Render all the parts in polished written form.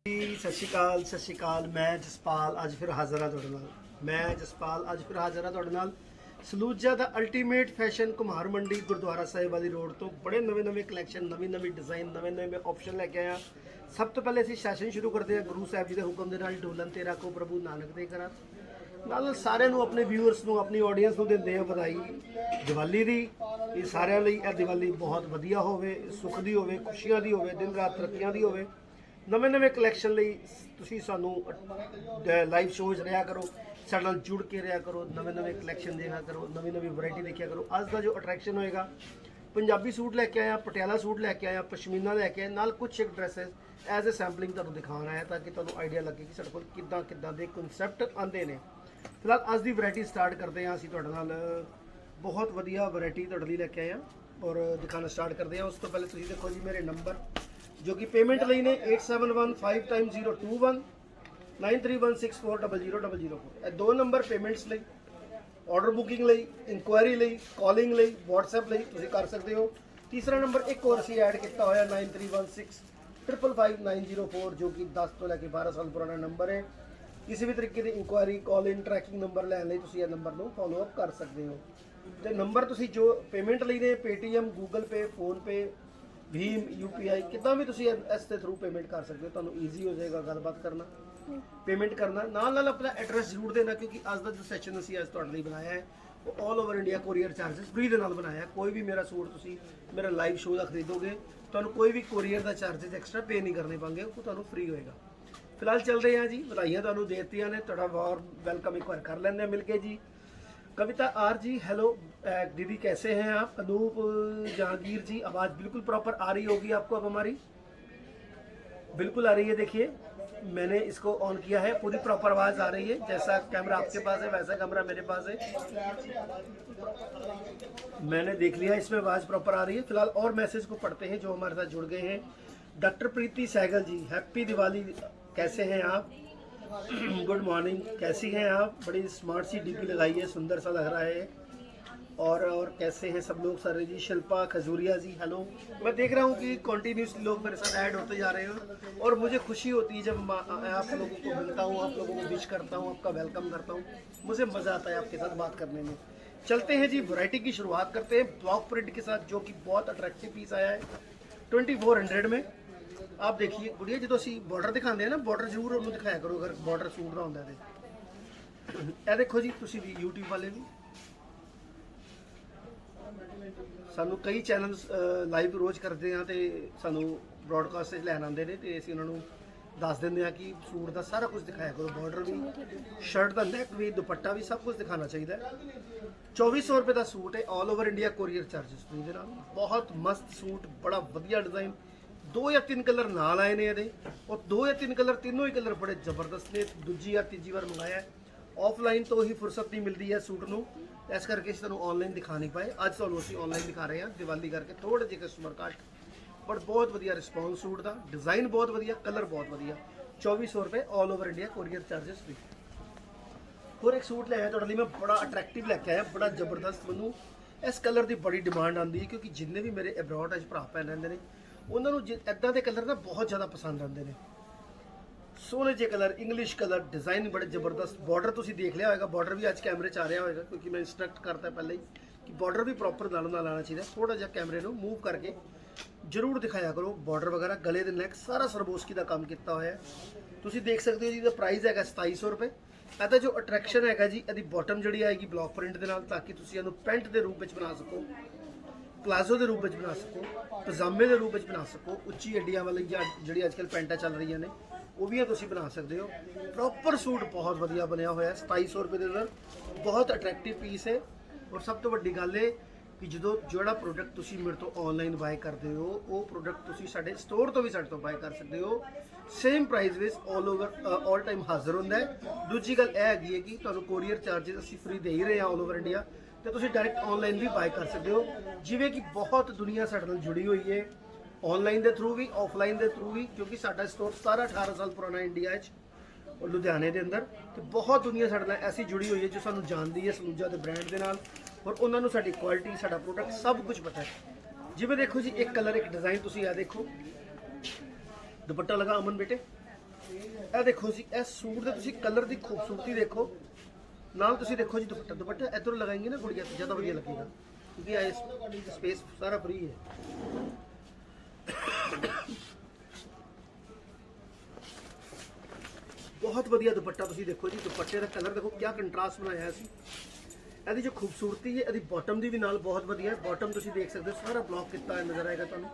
ਜੀ ਸਤਿ ਸ਼੍ਰੀ ਅਕਾਲ ਮੈਂ ਜਸਪਾਲ ਅੱਜ ਫਿਰ ਹਾਜ਼ਰ ਹਾਂ ਤੁਹਾਡੇ ਨਾਲ ਸਲੂਜਾ ਦਾ ਅਲਟੀਮੇਟ ਫੈਸ਼ਨ ਕੁਮਾਰ ਮੰਡੀ ਗੁਰਦੁਆਰਾ ਸਾਹਿਬ ਵਾਲੀ ਰੋਡ ਤੋਂ ਬੜੇ ਨਵੇਂ ਕਲੈਕਸ਼ਨ ਨਵੀਂ ਡਿਜ਼ਾਈਨ ਨਵੇਂ ਆਪਸ਼ਨ ਲੈ ਕੇ ਆਇਆ। ਸਭ ਤੋਂ ਪਹਿਲੇ ਅਸੀਂ ਸੈਸ਼ਨ ਸ਼ੁਰੂ ਕਰਦੇ ਹਾਂ ਗੁਰੂ ਸਾਹਿਬ ਜੀ ਦੇ ਹੁਕਮ ਦੇ ਨਾਲ ਡੋਲਨ ਤੇ ਰੱਖੋ ਪ੍ਰਭੂ ਨਾਨਕ ਦੇ ਘਰਾਂ ਨਾਲ ਸਾਰਿਆਂ ਨੂੰ ਆਪਣੇ ਵਿਊਅਰਸ ਨੂੰ ਆਪਣੀ ਆਡੀਅנס ਨੂੰ ਦਿੰਦੇ ਆ ਵਧਾਈ ਦੀਵਾਲੀ ਦੀ। ਇਹ ਸਾਰਿਆਂ ਲਈ ਇਹ ਦੀਵਾਲੀ ਬਹੁਤ ਵਧੀਆ ਹੋਵੇ, ਸੁੱਖ ਦੀ ਹੋਵੇ, ਖੁਸ਼ੀਆਂ ਦੀ ਹੋਵੇ, ਦਿਨ ਰਾਤ ਤਰੱਕੀਆਂ ਦੀ ਹੋਵੇ। ਨਵੇਂ ਕਲੈਕਸ਼ਨ ਲਈ ਤੁਸੀਂ ਸਾਨੂੰ ਲਾਈਵ ਸ਼ੋਜ਼ ਰਿਹਾ ਕਰੋ, ਸਾਡੇ ਨਾਲ ਜੁੜ ਕੇ ਰਿਹਾ ਕਰੋ, ਨਵੇਂ ਕਲੈਕਸ਼ਨ ਦੇਖਿਆ ਕਰੋ, ਨਵੀਂ ਵੈਰਾਈਟੀ ਦੇਖਿਆ ਕਰੋ। ਅੱਜ ਦਾ ਜੋ ਅਟਰੈਕਸ਼ਨ ਹੋਏਗਾ ਪੰਜਾਬੀ ਸੂਟ ਲੈ ਕੇ ਆਇਆ, ਪਟਿਆਲਾ ਸੂਟ ਲੈ ਕੇ ਆਇਆ, ਪਸ਼ਮੀਨਾ ਲੈ ਕੇ ਆਇਆ, ਨਾਲ ਕੁਝ ਇੱਕ ਡਰੈਸਸ ਐਜ਼ ਅ ਸੈਂਪਲਿੰਗ ਤੁਹਾਨੂੰ ਦਿਖਾਉਣਾ ਹੈ ਤਾਂ ਕਿ ਤੁਹਾਨੂੰ ਆਈਡੀਆ ਲੱਗੇ ਕਿ ਸਾਡੇ ਕੋਲ ਕਿੱਦਾਂ ਦੇ ਕਨਸੈਪਟ ਆਉਂਦੇ ਨੇ। ਫਿਲਹਾਲ ਅੱਜ ਦੀ ਵੈਰਾਈਟੀ ਸਟਾਰਟ ਕਰਦੇ ਹਾਂ। ਅਸੀਂ ਤੁਹਾਡੇ ਨਾਲ ਬਹੁਤ ਵਧੀਆ ਵੈਰਾਈਟੀ ਤੁਹਾਡੇ ਲਈ ਲੈ ਕੇ ਆਏ ਹਾਂ ਔਰ ਦਿਖਾਉਣਾ ਸਟਾਰਟ ਕਰਦੇ ਹਾਂ। ਉਸ ਤੋਂ ਪਹਿਲੇ ਤੁਸੀਂ ਦੇਖੋ ਜੀ ਮੇਰੇ ਨੰਬਰ जो कि पेमेंट ਲਈ ਨੇ 87155021 9316400004 ਇਹ ਦੋ ਨੰਬਰ ਪੇਮੈਂਟਸ ਲਈ, ਆਰਡਰ ਬੁਕਿੰਗ ਲਈ, ਇਨਕੁਆਇਰੀ ਲਈ, ਕਾਲਿੰਗ ਲਈ, WhatsApp ਲਈ ਤੁਸੀਂ ਕਰ ਸਕਦੇ ਹੋ। ਤੀਸਰਾ ਨੰਬਰ ਇੱਕ ਹੋਰ ਅਸੀਂ ਐਡ ਕੀਤਾ ਹੋਇਆ 9316555904 ਜੋ ਕਿ 10 ਤੋਂ ਲੈ ਕੇ 12 ਸਾਲ ਪੁਰਾਣਾ ਨੰਬਰ ਹੈ। ਕਿਸੇ ਵੀ ਤਰੀਕੇ ਦੀ ਇਨਕੁਆਇਰੀ, ਕਾਲ ਇਨ, ਟਰੈਕਿੰਗ ਨੰਬਰ ਲੈਣ ਲਈ ਤੁਸੀਂ ਇਹ ਨੰਬਰ ਨੂੰ ਫੋਲੋ ਅਪ ਕਰ ਸਕਦੇ ਹੋ। ਤੇ ਨੰਬਰ ਤੁਸੀਂ ਜੋ ਪੇਮੈਂਟ ਲਈ ਨੇ Paytm, Google Pay, PhonePe, Bhim, UPI कितना भी तुसी इस के थ्रू पेमेंट कर सकते हो। तुहानू ईजी हो जाएगा गलबात करना, पेमेंट करना। नाल अपना एड्रैस जरूर देना क्योंकि अज का जो सैशन असीं अज तुहाडे लई बनाया है वो all over India courier charges free दे नाल बनाया है। कोई भी मेरा सूट तुसी मेरा लाइव शो का खरीदोगे तुहानू कोई भी कोरीयर का चार्जेस एक्स्ट्रा पे नहीं करने पाएंगे, वो तुहानू फ्री होएगा। फिलहाल चल रहे हैं जी, बधाइयां तुहानू देतियां ने, तुहाडा वार वेलकम एक बार कर लेंगे मिल के जी। कविता आर जी हेलो दीदी कैसे हैं आप? अनूप जहांगीर जी आवाज़ बिल्कुल प्रॉपर आ रही होगी आपको अब हमारी? बिल्कुल आ रही है। देखिए मैंने इसको ऑन किया है, पूरी प्रॉपर आवाज़ आ रही है। जैसा कैमरा आपके पास है वैसा कैमरा मेरे पास है। मैंने देख लिया इसमें आवाज़ प्रॉपर आ रही है। फिलहाल और मैसेज को पढ़ते हैं जो हमारे साथ जुड़ गए हैं। डॉक्टर प्रीति सहगल जी हैप्पी दिवाली, कैसे हैं आप? गुड मॉर्निंग, कैसी हैं आप? बड़ी स्मार्ट सी डीपी लगाई है, सुंदर सा लग रहा है। और कैसे हैं सब लोग? सर जी शिल्पा खजूरिया जी हेलो। मैं देख रहा हूँ कि कॉन्टीन्यूसली लोग मेरे साथ ऐड होते जा रहे हैं और मुझे खुशी होती है जब आप लोगों को मिलता हूँ, आप लोगों को विश करता हूँ, आपका वेलकम करता हूँ। मुझे मज़ा आता है आपके साथ बात करने में। चलते हैं जी, वैरायटी की शुरुआत करते हैं ब्लॉक प्रिंट के साथ जो कि बहुत अट्रैक्टिव पीस आया है 2400 में। आप देखिए गुड़िया जो असी बॉर्डर दिखाते हैं ना, बॉर्डर जरूर उन्होंने दिखाया करो अगर बॉर्डर सूट का होंगे तो। यह देखो जी तुसी भी यूट्यूब वाले भी सानू कई चैनल लाइव रोज़ करते हैं तो सानू ब्रॉडकास्ट लैन आते हैं तो असीं उन्होंने दस देंगे कि सूट का सारा कुछ दिखाया करो, बॉर्डर भी, शर्ट का नैक भी, दुपट्टा भी, सब कुछ दिखाना चाहिए। 2400 रुपये का सूट है, all over India courier charges free दे नाल। बहुत मस्त सूट, बड़ा वधिया डिज़ाइन, 2 या 3 कलर नाल आए ने ये और 2 या 3 कलर, तीनों ही कलर बड़े जबरदस्त ने। दूजी या तीजी बार मंगाया है, ऑफलाइन तो ही फुर्सत नहीं मिलती है सूट नूं, इस करके तुहानूं ऑनलाइन दिखा नहीं पाए। अज तुहानूं असीं ऑनलाइन दिखा रहे हैं दिवाली करके, थोड़े जे कस्टमर घट, बट बहुत वधिया रिस्पॉन्स सूट का, डिज़ाइन बहुत वधिया, कलर बहुत वधिया। 2400 रुपये all over India courier charges free. और एक सूट लिया तुहाडे लई मैं बड़ा अट्रैक्टिव लैके आया, बड़ा जबरदस्त। मैनूं इस कलर की बड़ी डिमांड आती है क्योंकि जिन्ने भी मेरे अब्रॉड अज भरा भैन रहिंदे ने उन्होंने इदा के कलर ना बहुत ज़्यादा पसंद आते हैं। सोहने जे कलर, इंग्लिश कलर, डिज़ाइन बड़े जबरदस्त। बॉर्डर तुसीं देख लिया होगा, बॉर्डर भी अज कैमरे च आ रहा होगा क्योंकि मैं इंस्ट्रक्ट करता पहले ही कि बॉर्डर भी प्रॉपर नालों नाल आना चाहिए। थोड़ा जहा कैमरे को मूव करके जरूर दिखाया करो बॉर्डर वगैरह, गले दे नैक सारा सरबोस्की का काम किया हुआ है। तुसीं देख सकते हो जी, इसका प्राइस है 2700 रुपये। ਇਹਦਾ जो अट्रैक्शन है जी, ਇਹਦੀ बॉटम जी आएगी ब्लॉक प्रिंट के नाल ताकि तुसीं ਇਹਨੂੰ पेंट के रूप में बना सको, प्लाजो के रूप में बना सको, पजामे के रूप में बना सको, उच्ची अड्डियां वाली जी अजकल पैंटा चल रही ने वो भी तुसीं बना सकते हो। प्रॉपर सूट बहुत वधिया बनया होया है 2700 रुपये के अंदर, बहुत अट्रैक्टिव पीस है। और सब तो वड्डी गल है कि जो जोड़ा प्रोडक्ट तुसीं मेरे तो ऑनलाइन बाय करते हो वो प्रोडक्ट तुसीं साडे स्टोर तो भी साडे तो बाय कर सकते हो, same price which all over all time हाजिर होंदा है। दूजी गल यह हैगी है कि तुहानूं कोरियर चार्जिस असीं फ्री दे ही रहे हैं ऑल ओवर इंडिया, तो तुसीं डायरैक्ट ऑनलाइन भी बाय कर सकते हो। जिवें कि बहुत दुनिया साडे नाल जुड़ी हुई है ऑनलाइन के थ्रू भी, ऑफलाइन के थ्रू भी, क्योंकि साडा स्टोर 17-18 साल पुराना इंडिया और लुधियाने के अंदर। तो बहुत दुनिया साडे नाल ऐसी जुड़ी हुई है जो सानूं जानदी है सलूजा के ब्रांड के नाल, और उन्होंने साडी क्वालिटी, साडा प्रोडक्ट सब कुछ पता है। जिवें देखो जी एक कलर, एक डिज़ाइन तुसीं आ देखो, दुपट्टा लगा अमन बेटे, ਇਹ ਦੇਖੋ ਜੀ, ਇਹ ਸੂਟ ਦੇ ਤੁਸੀਂ ਕਲਰ ਦੀ ਖੂਬਸੂਰਤੀ ਦੇਖੋ, ਨਾਲ ਤੁਸੀਂ ਦੇਖੋ ਜੀ ਦੁਪੱਟਾ। ਦੁਪੱਟਾ ਇੱਧਰੋਂ ਲਗਾएंगे ਨਾ ਗੁੜੀਆ ਤੇ ਜ਼ਿਆਦਾ ਵਧੀਆ ਲੱਗੇਗਾ, ਕਿਉਂਕਿ ਇਹ ਸਪੇਸ ਸਾਰਾ ਫ੍ਰੀ ਹੈ। ਬਹੁਤ ਵਧੀਆ ਦੁਪੱਟਾ ਤੁਸੀਂ ਦੇਖੋ ਜੀ, ਦੁਪੱਟੇ ਦਾ ਕਲਰ ਦੇਖੋ ਕਿਆ ਕੰਟਰਾਸਟ ਬਣਾਇਆ ਸੀ। ਇਹਦੀ ਜੋ ਖੂਬਸੂਰਤੀ ਹੈ, ਇਹਦੀ ਬਾਟਮ ਦੀ ਵੀ ਨਾਲ ਬਹੁਤ ਵਧੀਆ ਹੈ। ਬਾਟਮ ਤੁਸੀਂ ਦੇਖ ਸਕਦੇ ਹੋ, ਸਾਰਾ ਬਲੌਕ ਕੀਤਾ ਹੋਇਆ ਨਜ਼ਰ ਆਏਗਾ ਤੁਹਾਨੂੰ।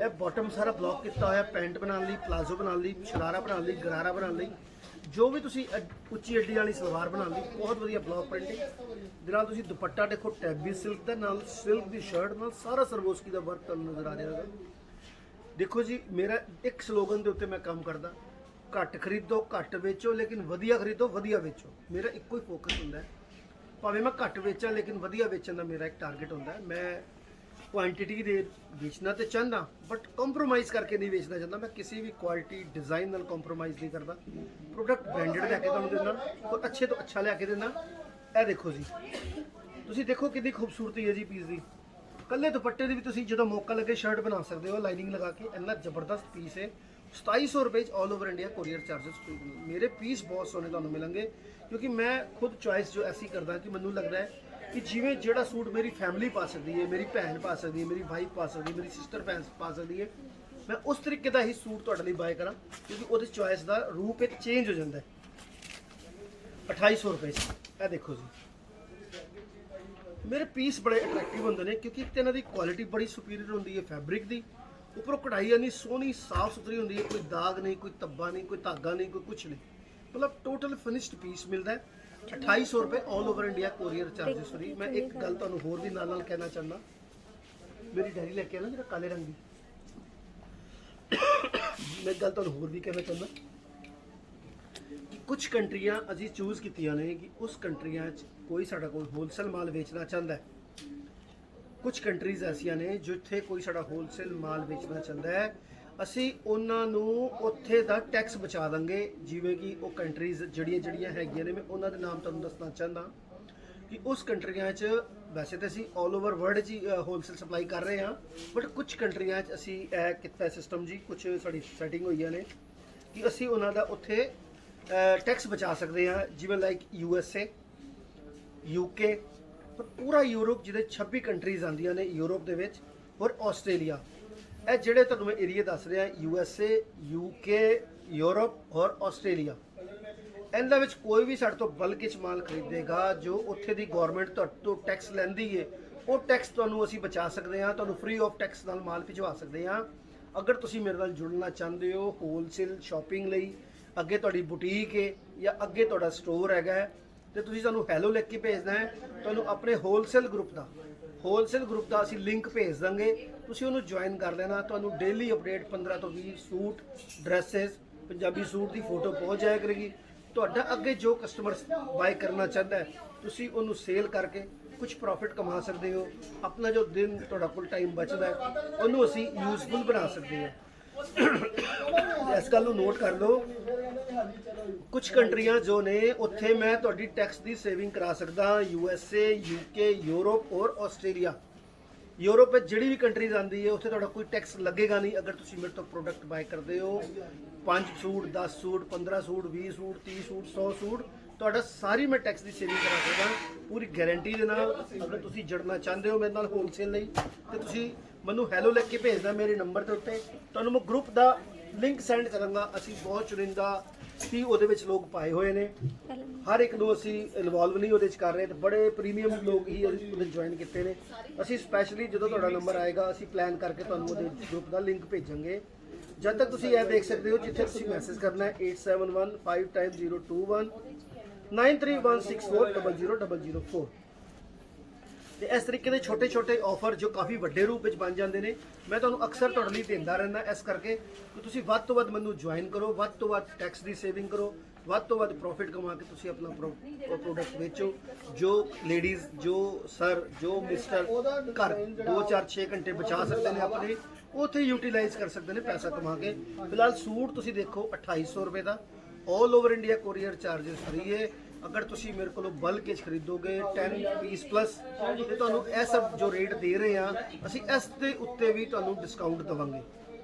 ਇਹ ਬਾਟਮ ਸਾਰਾ ਬਲੌਕ ਕੀਤਾ ਹੋਇਆ, ਪੈਂਟ ਬਣਾਉਣ ਲਈ, ਪਲਾਜ਼ੋ ਬਣਾਉਣ ਲਈ, ਸ਼ਰਾਰਾ ਬਣਾਉਣ ਲਈ, ਗਰਾਰਾ ਬਣਾਉਣ ਲਈ, ਜੋ ਵੀ ਤੁਸੀਂ ਉੱਚੀ ਅੱਡੀ ਵਾਲੀ ਸਲਵਾਰ ਬਣਾਉਣ ਲਈ ਬਹੁਤ ਵਧੀਆ ਬਲੌਕ ਪ੍ਰਿੰਟਿੰਗ ਦੇ ਨਾਲ। ਤੁਸੀਂ ਦੁਪੱਟਾ ਦੇਖੋ ਟੈਬੀ ਸਿਲਕ ਦਾ, ਨਾਲ ਸਿਲਕ ਦੀ ਸ਼ਰਟ ਨਾਲ ਸਾਰਾ ਸਰਵੋਸਕੀ ਦਾ ਵਰਕ ਤੁਹਾਨੂੰ ਨਜ਼ਰ ਆ ਰਿਹਾ। ਦੇਖੋ ਜੀ, ਮੇਰਾ ਇੱਕ ਸਲੋਗਨ ਦੇ ਉੱਤੇ ਮੈਂ ਕੰਮ ਕਰਦਾ, ਘੱਟ ਖਰੀਦੋ ਘੱਟ ਵੇਚੋ, ਲੇਕਿਨ ਵਧੀਆ ਖਰੀਦੋ ਵਧੀਆ ਵੇਚੋ। ਮੇਰਾ ਇੱਕੋ ਹੀ ਫੋਕਸ ਹੁੰਦਾ ਹੈ, ਭਾਵੇਂ ਮੈਂ ਘੱਟ ਵੇਚਾਂ ਲੇਕਿਨ ਵਧੀਆ ਵੇਚਣ ਦਾ ਮੇਰਾ ਇੱਕ ਟਾਰਗੇਟ ਹੁੰਦਾ ਹੈ। ਮੈਂ ਕੁਆਂਟੀਟੀ ਦੇ ਵੇਚਣਾ ਤੇ ਚਾਹੁੰਦਾ, ਬਟ ਕੰਪਰੋਮਾਈਜ਼ ਕਰਕੇ ਨਹੀਂ ਵੇਚਣਾ ਚਾਹੁੰਦਾ। ਮੈਂ ਕਿਸੇ ਵੀ ਕੁਆਲਿਟੀ ਡਿਜ਼ਾਈਨ ਨਾਲ ਕੰਪਰੋਮਾਈਜ਼ ਨਹੀਂ ਕਰਦਾ। ਪ੍ਰੋਡਕਟ ਬ੍ਰਾਂਡਡ ਲੈ ਕੇ ਤੁਹਾਨੂੰ ਦਿੰਦਾ, ਔਰ ਅੱਛੇ ਤੋਂ ਅੱਛਾ ਲਿਆ ਕੇ ਦਿੰਦਾ। ਇਹ ਦੇਖੋ ਜੀ, ਤੁਸੀਂ ਦੇਖੋ ਕਿੰਨੀ ਖੂਬਸੂਰਤੀ ਹੈ ਜੀ ਪੀਸ ਦੀ। ਕੱਲੇ ਦੁਪੱਟੇ ਦੀ ਵੀ ਤੁਸੀਂ ਜਦੋਂ ਮੌਕਾ ਲੱਗੇ ਸ਼ਰਟ ਬਣਾ ਸਕਦੇ ਹੋ ਲਾਈਨਿੰਗ ਲਗਾ ਕੇ। ਇੰਨਾ ਜ਼ਬਰਦਸਤ ਪੀਸ ਹੈ। 2700 ਰੁਪਏ 'ਚ ਆਲ over India courier charges free. ਮੇਰੇ ਪੀਸ ਬਹੁਤ ਸੋਹਣੇ ਤੁਹਾਨੂੰ ਮਿਲਣਗੇ, ਕਿਉਂਕਿ ਮੈਂ ਖੁਦ ਚੁਆਇਸ ਜੋ ਐਸੀ ਕਰਦਾ ਕਿ ਮੈਨੂੰ ਲੱਗਦਾ ਹੈ ਕਿ ਜਿਵੇਂ ਜਿਹੜਾ ਸੂਟ ਮੇਰੀ ਫੈਮਿਲੀ ਪਾ ਸਕਦੀ ਹੈ, ਮੇਰੀ ਭੈਣ ਪਾ ਸਕਦੀ ਹੈ, ਮੇਰੀ ਵਾਈਫ ਪਾ ਸਕਦੀ ਹੈ, ਮੇਰੀ ਸਿਸਟਰ ਭੈਣ ਪਾ ਸਕਦੀ ਹੈ, ਮੈਂ ਉਸ ਤਰੀਕੇ ਦਾ ਹੀ ਸੂਟ ਤੁਹਾਡੇ ਲਈ ਬਾਏ ਕਰਾਂ, ਕਿਉਂਕਿ ਉਹਦੇ ਚੁਆਇਸ ਦਾ ਰੂਪ ਇੱਕ ਚੇਂਜ ਹੋ ਜਾਂਦਾ ਹੈ। 2800 ਰੁਪਏ 'ਚ ਇਹ ਦੇਖੋ ਜੀ, ਮੇਰੇ ਪੀਸ ਬੜੇ ਅਟਰੈਕਟਿਵ ਹੁੰਦੇ ਨੇ, ਕਿਉਂਕਿ ਇੱਕ ਤਾਂ ਇਹਨਾਂ ਦੀ ਕੁਆਲਿਟੀ ਬੜੀ ਸੁਪੀਰੀਅਰ ਹੁੰਦੀ ਹੈ ਫੈਬਰਿਕ ਦੀ, ਉੱਪਰੋਂ ਕਢਾਈ ਇੰਨੀ ਸੋਹਣੀ ਸਾਫ਼ ਸੁਥਰੀ ਹੁੰਦੀ ਹੈ, ਕੋਈ ਦਾਗ ਨਹੀਂ, ਕੋਈ ਧੱਬਾ ਨਹੀਂ, ਕੋਈ ਧਾਗਾ ਨਹੀਂ, ਕੋਈ ਕੁਛ ਨਹੀਂ, ਮਤਲਬ ਟੋਟਲ ਫਿਨਿਸ਼ਡ ਪੀਸ ਮਿਲਦਾ ਹੈ। 2800 ਰੁਪਏ ਆਲ over India courier charges free. ਮੈਂ ਇੱਕ ਗੱਲ ਤੁਹਾਨੂੰ ਹੋਰ ਵੀ ਨਾਲ ਕਹਿਣਾ ਚਾਹੁੰਦਾ, ਮੇਰੀ ਡਾਇਰੀ ਲੈ ਕੇ ਆਣਾ ਜਿਹੜਾ ਕਾਲੇ ਰੰਗ ਦੀ, ਮੈਂ ਇੱਕ ਗੱਲ ਤੁਹਾਨੂੰ ਹੋਰ ਵੀ ਕਹਿਣਾ ਚਾਹੁੰਦਾ ਕਿ ਕੁਝ ਕੰਟਰੀਆਂ ਅਸੀਂ ਚੂਜ਼ ਕੀਤੀਆਂ ਨੇ ਕਿ ਉਸ ਕੰਟਰੀਆਂ 'ਚ ਕੋਈ ਸਾਡਾ ਕੋਈ ਹੋਲਸੇਲ ਮਾਲ ਵੇਚਣਾ ਚਾਹੁੰਦਾ ਹੈ। ਕੁਝ ਕੰਟਰੀਜ਼ ਐਸੀਆਂ ਨੇ ਜਿੱਥੇ ਕੋਈ ਸਾਡਾ ਹੋਲਸੇਲ ਮਾਲ ਵੇਚਣਾ ਚਾਹੁੰਦਾ ਹੈ, ਅਸੀਂ ਉਹਨਾਂ ਨੂੰ ਉੱਥੇ ਦਾ ਟੈਕਸ ਬਚਾ ਦਾਂਗੇ। ਜਿਵੇਂ ਕਿ ਉਹ ਕੰਟਰੀਜ਼ ਜਿਹੜੀਆਂ ਹੈਗੀਆਂ ਨੇ, ਮੈਂ ਉਹਨਾਂ ਦੇ ਨਾਮ ਤੁਹਾਨੂੰ ਦੱਸਣਾ ਚਾਹੁੰਦਾ ਕਿ ਉਸ ਕੰਟਰੀਆਂ 'ਚ ਵੈਸੇ ਤਾਂ ਅਸੀਂ ਆਲ ਓਵਰ ਵਰਲਡ 'ਚ ਹੋਲਸੇਲ ਸਪਲਾਈ ਕਰ ਰਹੇ ਹਾਂ, ਬਟ ਕੁਝ ਕੰਟਰੀਆਂ 'ਚ ਅਸੀਂ ਇਹ ਕੀਤਾ ਸਿਸਟਮ ਜੀ, ਕੁਝ ਸਾਡੀ ਸੈਟਿੰਗ ਹੋਈਆਂ ਨੇ ਕਿ ਅਸੀਂ ਉਹਨਾਂ ਦਾ ਉੱਥੇ ਟੈਕਸ ਬਚਾ ਸਕਦੇ ਹਾਂ। ਜਿਵੇਂ ਲਾਈਕ USA, UK, ਪਰ ਪੂਰਾ ਯੂਰਪ, ਜਿਹਦੇ 26 ਕੰਟਰੀਜ਼ ਆਉਂਦੀਆਂ ਨੇ ਯੂਰਪ ਦੇ ਵਿੱਚ, ਔਰ ਆਸਟ੍ਰੇਲੀਆ। ਇਹ ਜਿਹੜੇ ਤੁਹਾਨੂੰ ਮੈਂ ਏਰੀਆ ਦੱਸ ਰਿਹਾ, USA, UK, ਯੂਰਪ ਔਰ ਆਸਟ੍ਰੇਲੀਆ, ਇਹਨਾਂ ਵਿੱਚ ਕੋਈ ਵੀ ਸਾਡੇ ਤੋਂ ਬਲਕ 'ਚ ਮਾਲ ਖਰੀਦੇਗਾ, ਜੋ ਉੱਥੇ ਦੀ ਗਵਰਨਮੈਂਟ ਤੁਹਾਡੇ ਤੋਂ ਟੈਕਸ ਲੈਂਦੀ ਹੈ, ਉਹ ਟੈਕਸ ਤੁਹਾਨੂੰ ਅਸੀਂ ਬਚਾ ਸਕਦੇ ਹਾਂ, ਤੁਹਾਨੂੰ ਫ੍ਰੀ ਆਫ ਟੈਕਸ ਨਾਲ ਮਾਲ ਭਿਜਵਾ ਸਕਦੇ ਹਾਂ। ਅਗਰ ਤੁਸੀਂ ਮੇਰੇ ਨਾਲ ਜੁੜਨਾ ਚਾਹੁੰਦੇ ਹੋ ਹੋਲਸੇਲ ਸ਼ਾਪਿੰਗ ਲਈ, ਅੱਗੇ ਤੁਹਾਡੀ ਬੁਟੀਕ ਹੈ ਜਾਂ ਅੱਗੇ ਤੁਹਾਡਾ ਸਟੋਰ ਹੈਗਾ, ਤੇ ਤੁਸੀਂ ਸਾਨੂੰ ਹੈਲੋ ਲਿਖ ਕੇ ਭੇਜਣਾ ਹੈ। ਤੁਹਾਨੂੰ ਆਪਣੇ ਹੋਲਸੇਲ ਗਰੁੱਪ ਦਾ ਅਸੀਂ ਲਿੰਕ ਭੇਜ ਦਾਂਗੇ, ਤੁਸੀਂ ਉਹਨੂੰ ਜੁਆਇਨ ਕਰ ਲੈਣਾ। ਤੁਹਾਨੂੰ ਡੇਲੀ ਅਪਡੇਟ 15 ਤੋਂ 20 ਸੂਟ, ਡਰੈਸਸ, ਪੰਜਾਬੀ ਸੂਟ ਦੀ ਫੋਟੋ ਪਹੁੰਚ ਜਾਇਆ ਕਰੇਗੀ। ਤੁਹਾਡਾ ਅੱਗੇ ਜੋ ਕਸਟਮਰ ਬਾਏ ਕਰਨਾ ਚਾਹੁੰਦਾ ਹੈ, ਤੁਸੀਂ ਉਹਨੂੰ ਸੇਲ ਕਰਕੇ ਕੁਝ ਪ੍ਰੋਫਿਟ ਕਮਾ ਸਕਦੇ ਹੋ। ਆਪਣਾ ਜੋ ਦਿਨ ਤੁਹਾਡਾ ਕੋਲ ਟਾਈਮ ਬਚਦਾ ਹੈ, ਉਹਨੂੰ ਅਸੀਂ ਯੂਜ਼ਫੁਲ ਬਣਾ ਸਕਦੇ ਹਾਂ। ਇਸ ਗੱਲ ਨੂੰ ਨੋਟ ਕਰ ਲਓ, ਕੁਝ ਕੰਟਰੀਆਂ ਜੋ ਨੇ ਉੱਥੇ ਮੈਂ ਤੁਹਾਡੀ ਟੈਕਸ ਦੀ ਸੇਵਿੰਗ ਕਰਾ ਸਕਦਾ। USA, UK, ਯੂਰਪ ਔਰ ਆਸਟ੍ਰੇਲੀਆ। ਯੂਰਪ ਵਿੱਚ ਜਿਹੜੀ ਵੀ ਕੰਟਰੀਜ਼ ਆਉਂਦੀ ਹੈ, ਉੱਥੇ ਤੁਹਾਡਾ ਕੋਈ ਟੈਕਸ ਲੱਗੇਗਾ ਨਹੀਂ ਅਗਰ ਤੁਸੀਂ ਮੇਰੇ ਤੋਂ ਪ੍ਰੋਡਕਟ ਬਾਏ ਕਰਦੇ ਹੋ। 5 suit, 10 suit, 15 suit, 20 suit, 30 suit, 100 suit, ਤੁਹਾਡਾ ਸਾਰੀ ਮੈਂ ਟੈਕਸ ਦੀ ਸੇਵਿੰਗ ਕਰਾ ਸਕਦਾ ਪੂਰੀ ਗਾਰੰਟੀ ਦੇ ਨਾਲ। ਅਗਰ ਤੁਸੀਂ ਜੁੜਨਾ ਚਾਹੁੰਦੇ ਹੋ ਮੇਰੇ ਨਾਲ ਹੋਲਸੇਲ ਲਈ, ਤੇ ਤੁਸੀਂ ਮੈਨੂੰ ਹੈਲੋ ਲਿਖ ਕੇ ਭੇਜਦਾ ਮੇਰੇ ਨੰਬਰ ਦੇ ਉੱਤੇ, ਤੁਹਾਨੂੰ ਮੈਂ ਗਰੁੱਪ ਦਾ ਲਿੰਕ ਸੈਂਡ ਕਰਾਂਗਾ। ਅਸੀਂ ਬਹੁਤ ਚੁਣਿੰਦਾ ਹੀ ਉਹਦੇ ਵਿੱਚ ਲੋਕ ਪਾਏ ਹੋਏ ਨੇ, ਹਰ ਇੱਕ ਨੂੰ ਅਸੀਂ ਇਨਵੋਲਵ ਨਹੀਂ ਉਹਦੇ 'ਚ ਕਰ ਰਹੇ, ਤੇ ਬੜੇ ਪ੍ਰੀਮੀਅਮ ਲੋਕ ਹੀ ਉਹਦੇ ਜੁਆਇਨ ਕੀਤੇ ਨੇ। ਅਸੀਂ ਸਪੈਸ਼ਲੀ ਜਦੋਂ ਤੁਹਾਡਾ ਨੰਬਰ ਆਏਗਾ, ਅਸੀਂ ਪਲਾਨ ਕਰਕੇ ਤੁਹਾਨੂੰ ਉਹਦੇ ਗਰੁੱਪ ਦਾ ਲਿੰਕ ਭੇਜਾਂਗੇ। ਜਦ ਤੱਕ ਤੁਸੀਂ ਇਹ ਦੇਖ ਸਕਦੇ ਹੋ, ਜਿੱਥੇ ਤੁਸੀਂ ਮੈਸੇਜ ਕਰਨਾ ਹੈ 87155021 9316400004। ਤੇ ਇਸ ਤਰੀਕੇ ਦੇ ਛੋਟੇ ਛੋਟੇ ਆਫਰ ਜੋ ਕਾਫੀ ਵੱਡੇ ਰੂਪ ਵਿੱਚ ਬਣ ਜਾਂਦੇ ਨੇ, ਮੈਂ ਤੁਹਾਨੂੰ ਅਕਸਰ ਤੁਹਾਡੇ ਲਈ ਦਿੰਦਾ ਰਹਿੰਦਾ। ਇਸ ਕਰਕੇ ਕਿ ਤੁਸੀਂ ਵੱਧ ਤੋਂ ਵੱਧ ਮੈਨੂੰ ਜੁਆਇਨ ਕਰੋ, ਵੱਧ ਤੋਂ ਵੱਧ ਟੈਕਸ ਦੀ ਸੇਵਿੰਗ ਕਰੋ, ਵੱਧ ਤੋਂ ਵੱਧ ਪ੍ਰੋਫਿਟ ਕਮਾ ਕੇ ਤੁਸੀਂ ਆਪਣਾ ਪ੍ਰੋਡਕਟ ਵੇਚੋ। ਜੋ ਲੇਡੀਜ਼, ਜੋ ਸਰ, ਜੋ ਮਿਸਟਰ ਘਰ 2, 4, 6 ਘੰਟੇ ਬਚਾ ਸਕਦੇ ਨੇ ਆਪਣੇ, ਉੱਥੇ ਯੂਟੀਲਾਈਜ਼ ਕਰ ਸਕਦੇ ਨੇ ਪੈਸਾ ਕਮਾ ਕੇ। ਫਿਲਹਾਲ ਸੂਟ ਤੁਸੀਂ ਦੇਖੋ 2800 ਰੁਪਏ ਦਾ, all over India courier charges free ਹੈ। ਅਗਰ ਤੁਸੀਂ ਮੇਰੇ ਕੋਲੋਂ ਬਲਕ ਵਿੱਚ ਖਰੀਦੋਗੇ 10 ਪੀਸ ਪਲੱਸ, ਤੇ ਤੁਹਾਨੂੰ ਇਹ ਸਭ ਜੋ ਰੇਟ ਦੇ ਰਹੇ ਹਾਂ ਅਸੀਂ, ਇਸ ਦੇ ਉੱਤੇ ਵੀ ਤੁਹਾਨੂੰ ਡਿਸਕਾਊਂਟ ਦੇਵਾਂਗੇ।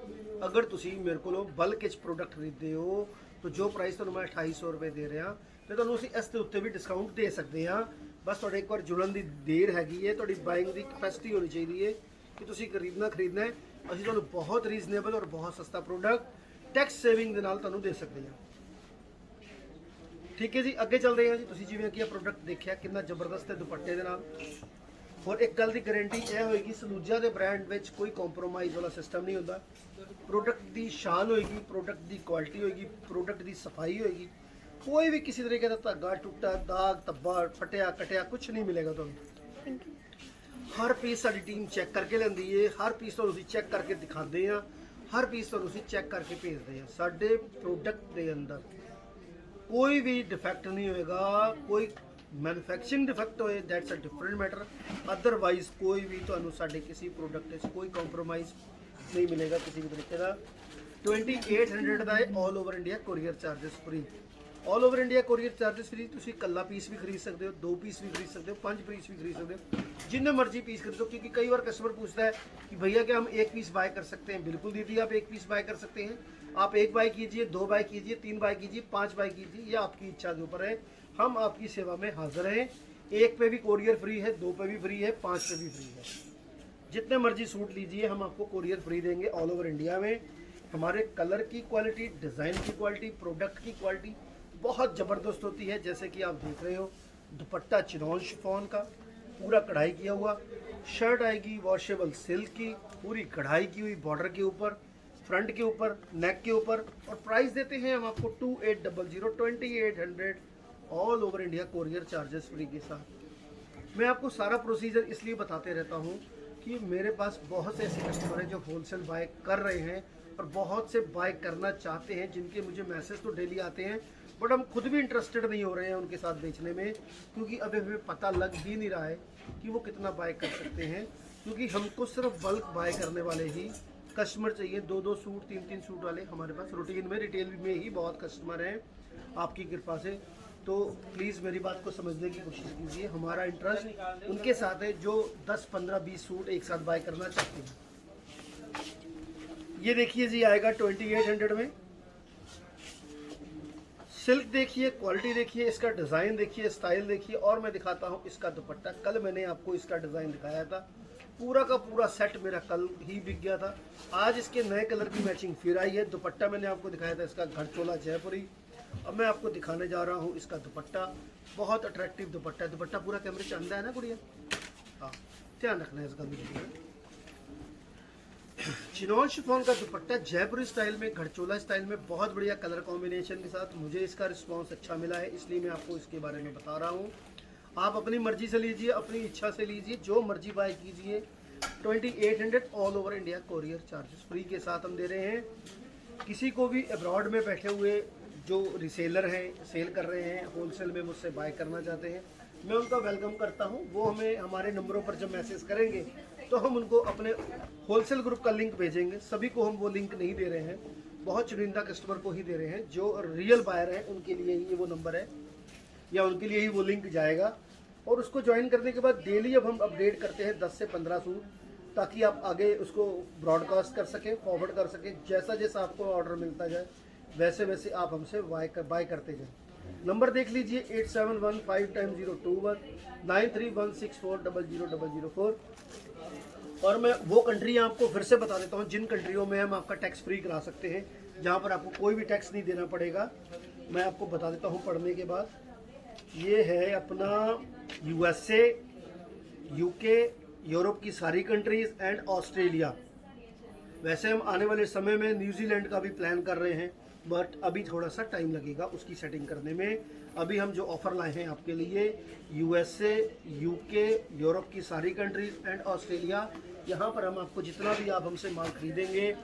अगर ਤੁਸੀਂ ਮੇਰੇ ਕੋਲੋਂ ਬਲਕ ਵਿੱਚ ਪ੍ਰੋਡਕਟ ਖਰੀਦਦੇ ਹੋ ਤਾਂ ਜੋ ਪ੍ਰਾਈਸ ਤੁਹਾਨੂੰ ਮੈਂ 2800 ਰੁਪਏ ਦੇ ਰਿਹਾ ਤੇ ਤੁਹਾਨੂੰ ਅਸੀਂ ਇਸ ਦੇ ਉੱਤੇ ਵੀ ਡਿਸਕਾਊਂਟ ਦੇ ਸਕਦੇ ਹਾਂ। ਬਸ ਤੁਹਾਡੇ ਇੱਕ ਵਾਰ ਜੁੜਨ ਦੀ ਦੇਰ ਹੈਗੀ ਹੈ, ਤੁਹਾਡੀ ਬਾਇੰਗ ਦੀ ਕੈਪੈਸਿਟੀ ਹੋਣੀ ਚਾਹੀਦੀ ਹੈ ਕਿ ਤੁਸੀਂ ਖਰੀਦਣਾ ਹੈ। ਅਸੀਂ ਤੁਹਾਨੂੰ ਬਹੁਤ ਰੀਜ਼ਨੇਬਲ ਔਰ ਬਹੁਤ ਸਸਤਾ ਪ੍ਰੋਡਕਟ ਟੈਕਸ ਸੇਵਿੰਗ ਦੇ ਨਾਲ ਤੁਹਾਨੂੰ ਦੇ ਸਕਦੇ ਹਾਂ। ਠੀਕ ਹੈ ਜੀ, ਅੱਗੇ ਚੱਲਦੇ ਹਾਂ ਜੀ। ਤੁਸੀਂ ਜਿਵੇਂ ਕਿ ਇਹ ਪ੍ਰੋਡਕਟ ਦੇਖਿਆ ਕਿੰਨਾ ਜ਼ਬਰਦਸਤ ਹੈ ਦੁਪੱਟੇ ਦੇ ਨਾਲ। और एक गल की गारंटी यह होएगी सलूजा के ब्रांड में कोई कॉम्प्रोमाइज़ वाला सिस्टम नहीं होता। प्रोडक्ट की शान होएगी, प्रोडक्ट की क्वालिटी होएगी, प्रोडक्ट की सफाई होएगी। कोई भी किसी तरीके का धागा टुटा दाग धब्बा फटिया कटिया कुछ नहीं मिलेगा तुहानू। हर पीस साडी टीम चेक करके लैंदी है, हर पीस तुहानू चेक करके दिखाते हैं, हर पीस तुहानू चेक करके भेजते हैं। साडे प्रोडक्ट के अंदर कोई भी डिफेक्ट नहीं होएगा, कोई मैन्युफैक्चरिंग डिफेक्ट होए that's a different matter. Otherwise कोई भी तुहानू साडे किसी प्रोडक्ट कोई कॉम्प्रोमाइज़ नहीं मिलेगा किसी भी तरीके का। 2800 का है, all over India courier charges free. All over India courier charges free. तुसी कल्ला पीस भी खरीद सकते हो, 2 पीस भी खरीद सकते हो, 5 पीस भी खरीद सकते हो, जितने मर्जी पीस खरीदो। क्योंकि कई बार कस्टमर पूछता है कि भैया क्या हम 1 पीस बाय कर सकते हैं? बिल्कुल दीदी, आप 1 पीस बाय कर सकते हैं। आप 1 बाय कीजिए, 2 बाय कीजिए, 3 बाय कीजिए, 5 बाय कीजिए, यह आपकी इच्छा के ऊपर है। हम आपकी सेवा में हाजिर हैं। 1 पे भी कोरियर फ्री है, 2 पे भी फ्री है, 5 पे भी फ्री है। जितने मर्जी सूट लीजिए हम आपको कोरियर फ्री देंगे ऑल ओवर इंडिया में। हमारे कलर की क्वालिटी, डिज़ाइन की क्वालिटी, प्रोडक्ट की क्वालिटी बहुत ज़बरदस्त होती है। जैसे कि आप देख रहे हो दुपट्टा चिनॉन शिफॉन का पूरा कढ़ाई किया हुआ, शर्ट आएगी वॉशेबल सिल्क की, पूरी कढ़ाई की हुई बॉर्डर के ऊपर, फ्रंट के ऊपर, नेक के ऊपर। और प्राइस देते हैं हम आपको 2800 2800 all over India courier charges free के साथ। मैं आपको सारा प्रोसीजर इसलिए बताते रहता हूँ कि मेरे पास बहुत से ऐसे कस्टमर हैं जो होलसेल बाय कर रहे हैं और बहुत से बाय करना चाहते हैं, जिनके मुझे मैसेज तो डेली आते हैं, बट हम खुद भी इंटरेस्टेड नहीं हो रहे हैं उनके साथ बेचने में, क्योंकि अभी हमें पता लग ही नहीं रहा है कि वो कितना बाय कर सकते हैं। क्योंकि हमको सिर्फ बल्क बाय करने वाले ही कस्टमर चाहिए। 2-2 सूट 3-3 सूट वाले हमारे पास रूटीन में रिटेल में ही बहुत कस्टमर हैं आपकी कृपा से। तो प्लीज़ मेरी बात को समझने की कोशिश कीजिए। हमारा इंटरेस्ट उनके साथ है जो 10, 15, 20 सूट एक साथ बाय करना चाहते हैं। ये देखिए जी, आएगा 2800 में। सिल्क देखिए, क्वालिटी देखिए, इसका डिज़ाइन देखिए, स्टाइल देखिए। और मैं दिखाता हूँ इसका दुपट्टा। कल मैंने आपको इसका डिज़ाइन दिखाया था, पूरा का पूरा सेट मेरा कल ही बिक गया था। आज इसके नए कलर की मैचिंग फिर आई है। दुपट्टा मैंने आपको दिखाया था इसका घड़चोला जयपुरी। अब मैं आपको दिखाने जा रहा हूँ इसका दुपट्टा। बहुत अट्रैक्टिव दुपट्टा है। दुपट्टा पूरा कैमरे से अंदर है ना गुड़िया? हाँ, ध्यान रखना है इसका भी। चिनॉन शिफॉन का दुपट्टा जयपुरी स्टाइल में, घड़चोला स्टाइल में, बहुत बढ़िया कलर कॉम्बिनेशन के साथ। मुझे इसका रिस्पांस अच्छा मिला है, इसलिए मैं आपको इसके बारे में बता रहा हूँ। आप अपनी मर्जी से लीजिए, अपनी इच्छा से लीजिए, जो मर्जी बाय कीजिए। 2800 all over India courier charges free के साथ हम दे रहे हैं। किसी को भी अब्रॉड में बैठे हुए जो रिसेलर हैं, सेल कर रहे हैं, होलसेल में मुझसे बाय करना चाहते हैं, मैं उनका वेलकम करता हूं। वो हमें हमारे नंबरों पर जब मैसेज करेंगे तो हम उनको अपने होलसेल ग्रुप का लिंक भेजेंगे। सभी को हम वो लिंक नहीं दे रहे हैं, बहुत चुनिंदा कस्टमर को ही दे रहे हैं। जो रियल बायर हैं उनके लिए ही वो नंबर है या उनके लिए ही वो लिंक जाएगा। और उसको ज्वाइन करने के बाद डेली अब हम अपडेट करते हैं 10 से 15 सूट, ताकि आप आगे उसको ब्रॉडकास्ट कर सकें, फॉरवर्ड कर सकें। जैसा जैसा आपको ऑर्डर मिलता जाए वैसे वैसे आप हमसे बाय करते जाएं। नंबर देख लीजिए 8715 9316400004। और मैं वो कंट्री आपको फिर से बता देता हूँ जिन कंट्रियों में हम आपका टैक्स फ्री करा सकते हैं, जहाँ पर आपको कोई भी टैक्स नहीं देना पड़ेगा। मैं आपको बता देता हूँ पढ़ने के बाद। ये है अपना USA, UK, यूरोप की सारी कंट्रीज़ एंड ऑस्ट्रेलिया। वैसे हम आने वाले समय में न्यूजीलैंड का भी प्लान कर रहे हैं, बट अभी थोड़ा सा टाइम लगेगा उसकी सेटिंग करने में। अभी हम जो ऑफ़र लाए हैं आपके लिए USA, UK, यूरोप की सारी कंट्रीज़ एंड ऑस्ट्रेलिया, यहाँ पर हम आपको जितना भी आप हमसे माल खरीदेंगे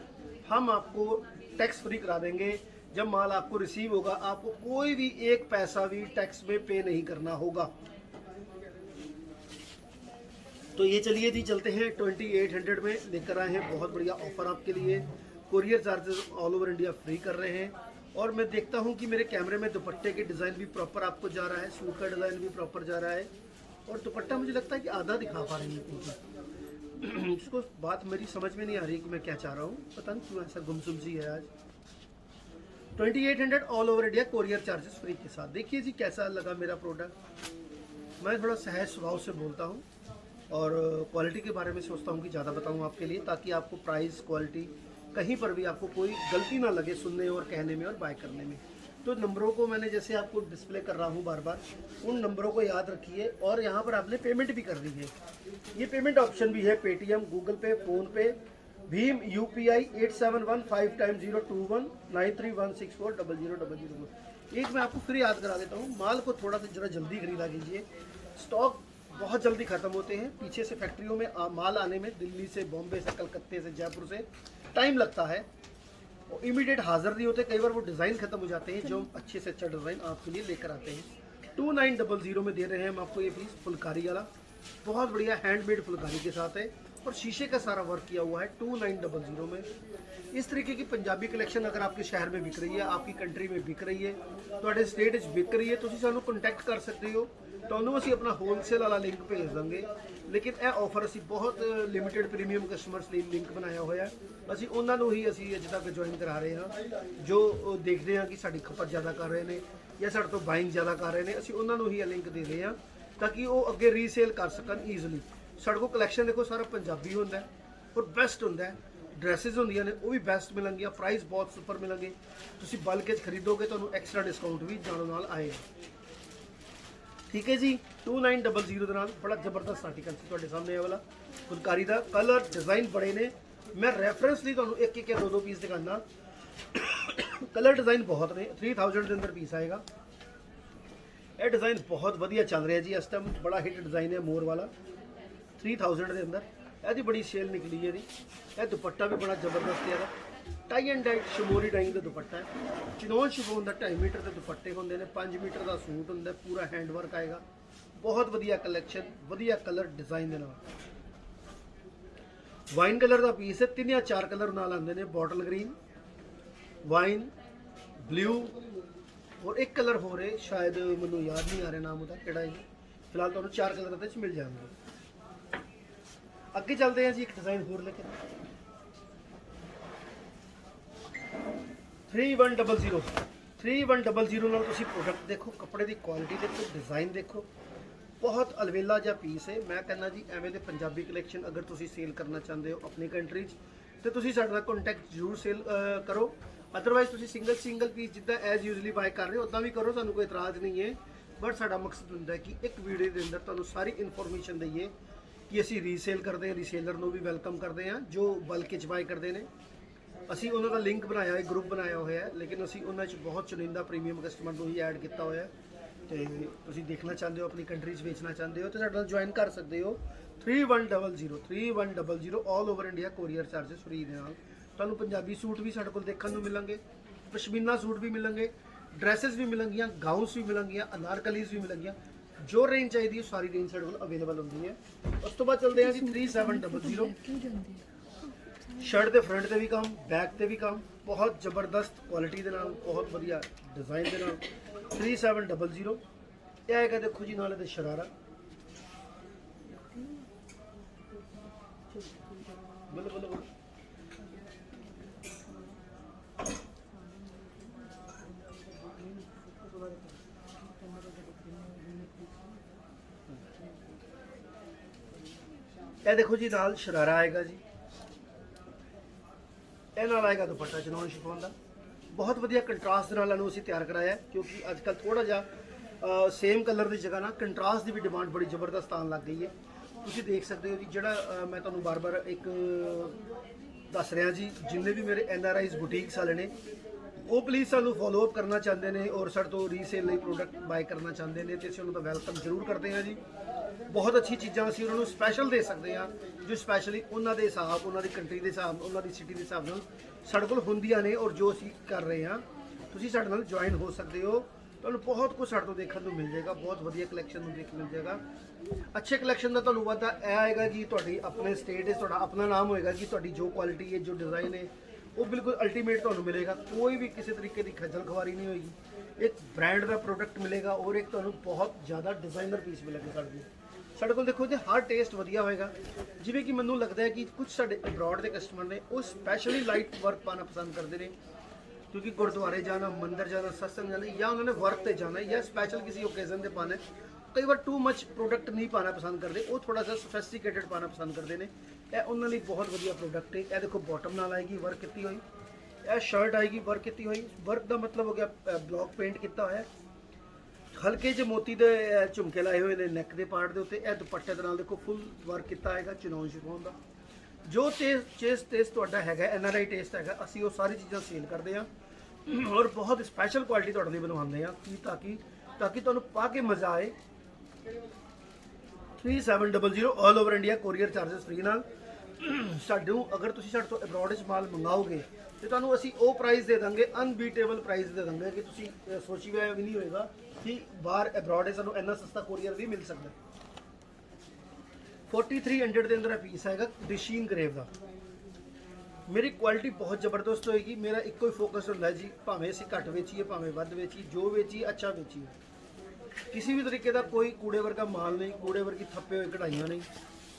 हम आपको टैक्स फ्री करा देंगे। जब माल आपको रिसीव होगा आपको कोई भी एक पैसा भी टैक्स में पे नहीं करना होगा। तो ये चलिए जी, चलते हैं 2800 में लेकर आए हैं बहुत बढ़िया ऑफर आपके लिए। Courier charges all over India free कर रहे हैं। और मैं देखता हूं कि मेरे कैमरे में दुपट्टे के डिज़ाइन भी प्रॉपर आपको जा रहा है, सूट का डिज़ाइन भी प्रॉपर जा रहा है। और दुपट्टा मुझे लगता है कि आधा दिखा पा रही है, इसको बात मेरी समझ में नहीं आ रही कि मैं क्या चाह रहा हूँ, पता नहीं क्यों ऐसा गुमसुम सी है आज। 2800 all over India, courier charges free के साथ। देखिए जी कैसा लगा मेरा प्रोडक्ट। मैं थोड़ा सहज स्वभाव से बोलता हूँ और क्वालिटी के बारे में सोचता हूँ कि ज़्यादा बताऊँ आपके लिए, ताकि आपको प्राइस क्वालिटी कहीं पर भी आपको कोई गलती ना लगे सुनने और कहने में और बाय करने में। तो नंबरों को मैंने जैसे आपको डिस्प्ले कर रहा हूँ बार बार, उन नंबरों को याद रखिए और यहाँ पर आपने पेमेंट भी करनी है। ये पेमेंट ऑप्शन भी है, पेटीएम, गूगल पे, फ़ोनपे, भीम, UPI 8715 एक मैं आपको फ्री याद करा देता हूँ। माल को थोड़ा सा जरा जल्दी खरीदा कीजिए, स्टॉक बहुत जल्दी ख़त्म होते हैं। पीछे से फैक्ट्रियों में माल आने में दिल्ली से, बॉम्बे से, कलकत्ते से, जयपुर से टाइम लगता है और इमीडिएट हाजिर नहीं होते। कई बार वो डिज़ाइन ख़त्म हो जाते हैं, जो अच्छे से अच्छा डिज़ाइन आपके लिए लेकर आते हैं। 2900 में दे रहे हैं हम आपको ये पीस, फुलकारी वाला, बहुत बढ़िया हैंडमेड फुलकारी के साथ है और शीशे का सारा वर्क किया हुआ है। 2900 में इस तरीके की पंजाबी कलेक्शन अगर आपके शहर में बिक रही है, आपकी कंट्री में बिक रही है, ਤੁਹਾਡੇ स्टेट बिक रही है, ਤੁਸੀਂ ਸਾਨੂੰ ਕੰਟੈਕਟ ਕਰ ਸਕਦੇ ਹੋ। ਤੁਹਾਨੂੰ ਅਸੀਂ ਆਪਣਾ ਹੋਲਸੇਲ ਵਾਲਾ ਲਿੰਕ ਭੇਜ ਦਾਂਗੇ। ਲੇਕਿਨ ਇਹ ਆਫਰ ਅਸੀਂ ਬਹੁਤ ਲਿਮਿਟਿਡ ਪ੍ਰੀਮੀਅਮ ਕਸਟਮਰਸ ਲਈ ਲਿੰਕ ਬਣਾਇਆ ਹੋਇਆ। ਅਸੀਂ ਉਹਨਾਂ ਨੂੰ ਹੀ ਅਸੀਂ ਅਜੇ ਤੱਕ ਜੁਆਇਨ ਕਰਾ ਰਹੇ ਹਾਂ, ਜੋ ਦੇਖਦੇ ਹਾਂ ਕਿ ਸਾਡੀ ਖਪਤ ਜ਼ਿਆਦਾ ਕਰ ਰਹੇ ਨੇ ਜਾਂ ਸਾਡੇ ਤੋਂ ਬਾਇੰਗ ਜ਼ਿਆਦਾ ਕਰ ਰਹੇ ਨੇ। ਅਸੀਂ ਉਹਨਾਂ ਨੂੰ ਹੀ ਇਹ ਲਿੰਕ ਦੇ ਰਹੇ ਹਾਂ ਤਾਂ ਕਿ ਉਹ ਅੱਗੇ ਰੀਸੇਲ ਕਰ ਸਕਣ ਈਜ਼ੀਲੀ। ਸਾਡੇ ਕੋਲ ਕਲੈਕਸ਼ਨ ਦੇਖੋ ਸਾਰਾ ਪੰਜਾਬੀ ਹੁੰਦਾ ਔਰ ਬੈਸਟ ਹੁੰਦਾ। ड्रेसिज होंगे ने वो भी बेस्ट मिलेंगे, प्राइस बहुत सुपर मिलेंगे। तुम बल्क खरीदोगे तो एक्स्ट्रा डिस्काउंट भी जानो नाल आएगा। ठीक है जी, 2900 के नाल बड़ा जबरदस्त आर्टिकल से तुहाडे सामने वाला फुलकारी का कलर डिज़ाइन बड़े ने। मैं रेफरेंस लिए तुहानू एक एक या दो पीस दिखाना। कलर डिज़ाइन बहुत ने। 3000 के अंदर पीस आएगा। यह डिज़ाइन बहुत वधिया चल रहा है जी इस टाइम, बड़ा हिट डिज़ाइन है मोर वाला। 3000 के अंदर ਇਹਦੀ बड़ी सेल निकली है। यह दुपट्टा भी बड़ा जबरदस्त है, टाई एंड डाई शमोरी डाई का दुपट्टा है। चिनोन शिफोन का 2.5 मीटर के दुपट्टे होंगे ने, 5 मीटर का सूट होंगे, पूरा हैंड वर्क आएगा। बहुत वधिया कलैक्शन, वधिया कलर डिज़ाइन के नाल। वाइन कलर का पीस है, 3 या 4 कलर नाल आते हैं, बॉटल ग्रीन, वाइन, ब्लू और एक कलर हो रहे, शायद मैं याद नहीं आ रहा नाम उसका केड़ा है। फिलहाल तो 4 कलर मिल जाएंगे। अगे चलते हैं जी, एक डिज़ाइन होर लेके 3100 नाल तुसी प्रोडक्ट देखो, कपड़े की क्वालिटी देखो, डिज़ाइन देखो, बहुत अलवेला जहा पीस है। मैं कहना जी एवें दे पंजाबी कलैक्शन अगर तुसी सेल करना चाहते हो अपनी कंट्री तो तुसी साडे नाल कॉन्टैक्ट जरूर सेल करो। अदरवाइज तुसी सिंगल पीस जिद्दां एज यूजली बाय कर रहे हो उदां भी करो, सानू कोई इतराज़ नहीं है। बट साडा मकसद हुंदा है कि एक वीडियो के अंदर तुहानू सारी इन्फॉर्मेशन दईए कि असी रीसेल करते हैं, रीसेलर को भी वेलकम करते हैं जो बल्क च बाय करते हैं। असी उन्होंने लिंक बनाया है, ग्रुप बनाया हुआ है, लेकिन असी उन्होंने बहुत चुनिंदा प्रीमियम कस्टमर को ही ऐड किया हुआ है। तो तुम देखना चाहते हो, अपनी कंट्री बेचना चाहते हो तो साडे नाल ज्वाइन कर सकते हो। 3100 all over India, courier charges free दे नाल। तुहानू पंजाबी सूट भी साडे कोल देखण नूं मिलेंगे, पश्मीना सूट भी मिलेंगे, ड्रैसेस भी मिलेंगियां, गाउन्स भी मिलेंगियां, अनारकलीज भी मिलेंगियां। जो रेंज चाहिए सारी रेंज साढ़े को अवेलेबल होती है। उस तो बाद चलते हैं जी 3700। शर्ट के फ्रंट से भी काम, बैक से भी काम, बहुत जबरदस्त क्वालिटी के नाल, बहुत बढ़िया डिज़ाइन के नाल। 3700 यह है। देखो जी नाले ते शरारा, बोलो बोलो बोलो। यह देखो जी नाल शरारा आएगा जी, यह नाल आएगा दुपट्टा चिनोन शिफोन का। बहुत वधिया कंट्रास्ट के नाल इहनूं असीं तैयार कराया है, क्योंकि अजकल थोड़ा जिहा सेम कलर की जगह ना कंट्रास्ट की भी डिमांड बड़ी जबरदस्त आने लग गई है। तुसीं देख सकते हो जी, जिहड़ा मैं तुहानूं बार बार एक दस रहा जी, जिन्ने भी मेरे NRIs बुटीक्स वाले ने वो प्लीज़ सानू फॉलोअप करना चाहते हैं और साडे तो रीसेल लई प्रोडक्ट बाय करना चाहते हैं तो असीं उन्हां दा वेलकम जरूर करते हैं जी। बहुत अच्छी चीज़ां असीं उन्हां नूं स्पैशल दे सकते हैं, जो स्पैशली उन्हां दे हिसाब, उन्हां दी कंट्री के हिसाब, उन्हां दी सिटी के हिसाब नाल साडे कोल हुंदियां ने और जो असीं कर रहे हैं। तुसीं साडे नाल ज्वाइन हो सकते हो, तुहानूं बहुत कुछ साडे तो देखने को मिल जाएगा, बहुत वधिया कलैक्शन देखने मिल जाएगा। अच्छे कलैक्शन का तुहानूं वादा यह आएगा कि तुहाडी अपने स्टेट है, तुहाडा अपना नाम होएगा कि तुहाडी जो क्वालिटी है, जो डिज़ाइन है वो बिल्कुल अल्टीमेट तुहानूं मिलेगा। कोई भी किसी तरीके की खज्जल खुआरी नहीं होगी। एक ब्रांड का प्रोडक्ट मिलेगा और एक तुहानूं बहुत ज़्यादा डिज़ाइनर पीस मिलेगा साडे कोल। ਸਾਡੇ ਕੋਲ ਦੇਖੋ ਜੀ ਹਰ ਟੇਸਟ ਵਧੀਆ ਹੋਏਗਾ। ਜਿਵੇਂ ਕਿ ਮੈਨੂੰ ਲੱਗਦਾ ਹੈ ਕਿ ਕੁਝ ਸਾਡੇ ਅਬਰੋਡ ਦੇ ਕਸਟਮਰ ਨੇ ਉਹ ਸਪੈਸ਼ਲੀ ਲਾਈਟ ਵਰਕ ਪਾਣਾ ਪਸੰਦ ਕਰਦੇ ਨੇ, क्योंकि गुरुद्वारे जाना, मंदिर जाना, सत्संग जाना, या उन्होंने वर्क पे जाना है या स्पेशल किसी ओकेजन पे पाना है। कई बार टू मच प्रोडक्ट नहीं पाना पसंद करते, वो थोड़ा सा सोफिस्टिकेटेड पाना पसंद करते हैं। यह उन्होंने लिए बहुत वधिया प्रोडक्ट है। यह देखो बॉटम नाल आएगी वर्क की हुई, यह शर्ट आएगी वर्क की हुई। वर्क का मतलब हो गया ब्लॉक पेंट किया होया, हल्के जो मोती के झुमके लाए हुए ने नैक के पार्ट के उत्ते। यह दुपट्टे के नाल देखो फुल वर्क किया है चिनौन शिफॉन का। जो टेस्ट तुहाडा हैगा NRI टेस्ट हैगा, असीं वो सारी चीज़ां सेल करते हैं और बहुत स्पैशल क्वालिटी तुहाडे लई बनवाते हैं कि ताकि तुहानूं पा के मज़ा आए। 3700 all over India courier charges free नाल। साडू अगर तुसीं साडे तो अब्रॉड च माल मंगाओगे तो तुहानूं असीं वो प्राइस दे देंगे, अनबीटेबल प्राइस दे देंगे कि तुसीं सोची होया भी नहीं होएगा कि बाहर अब्रॉड सानूं इन्ना सस्ता कोरियर भी मिल सकता है। 4300 के अंदर पीस आएगा डिशीन ग्रेव का। मेरी क्वालिटी बहुत ज़बरदस्त होएगी। मेरा एक ही फोकस होता है जी, भावें असीं घट वेचीए भावें वध वेचीए, जो वेचीए अच्छा वेचीए। किसी भी तरीके का कोई कूड़े वर्गा माल नहीं, कूड़े वर्गी थप्पे हुए कढ़ाइयाँ नहीं,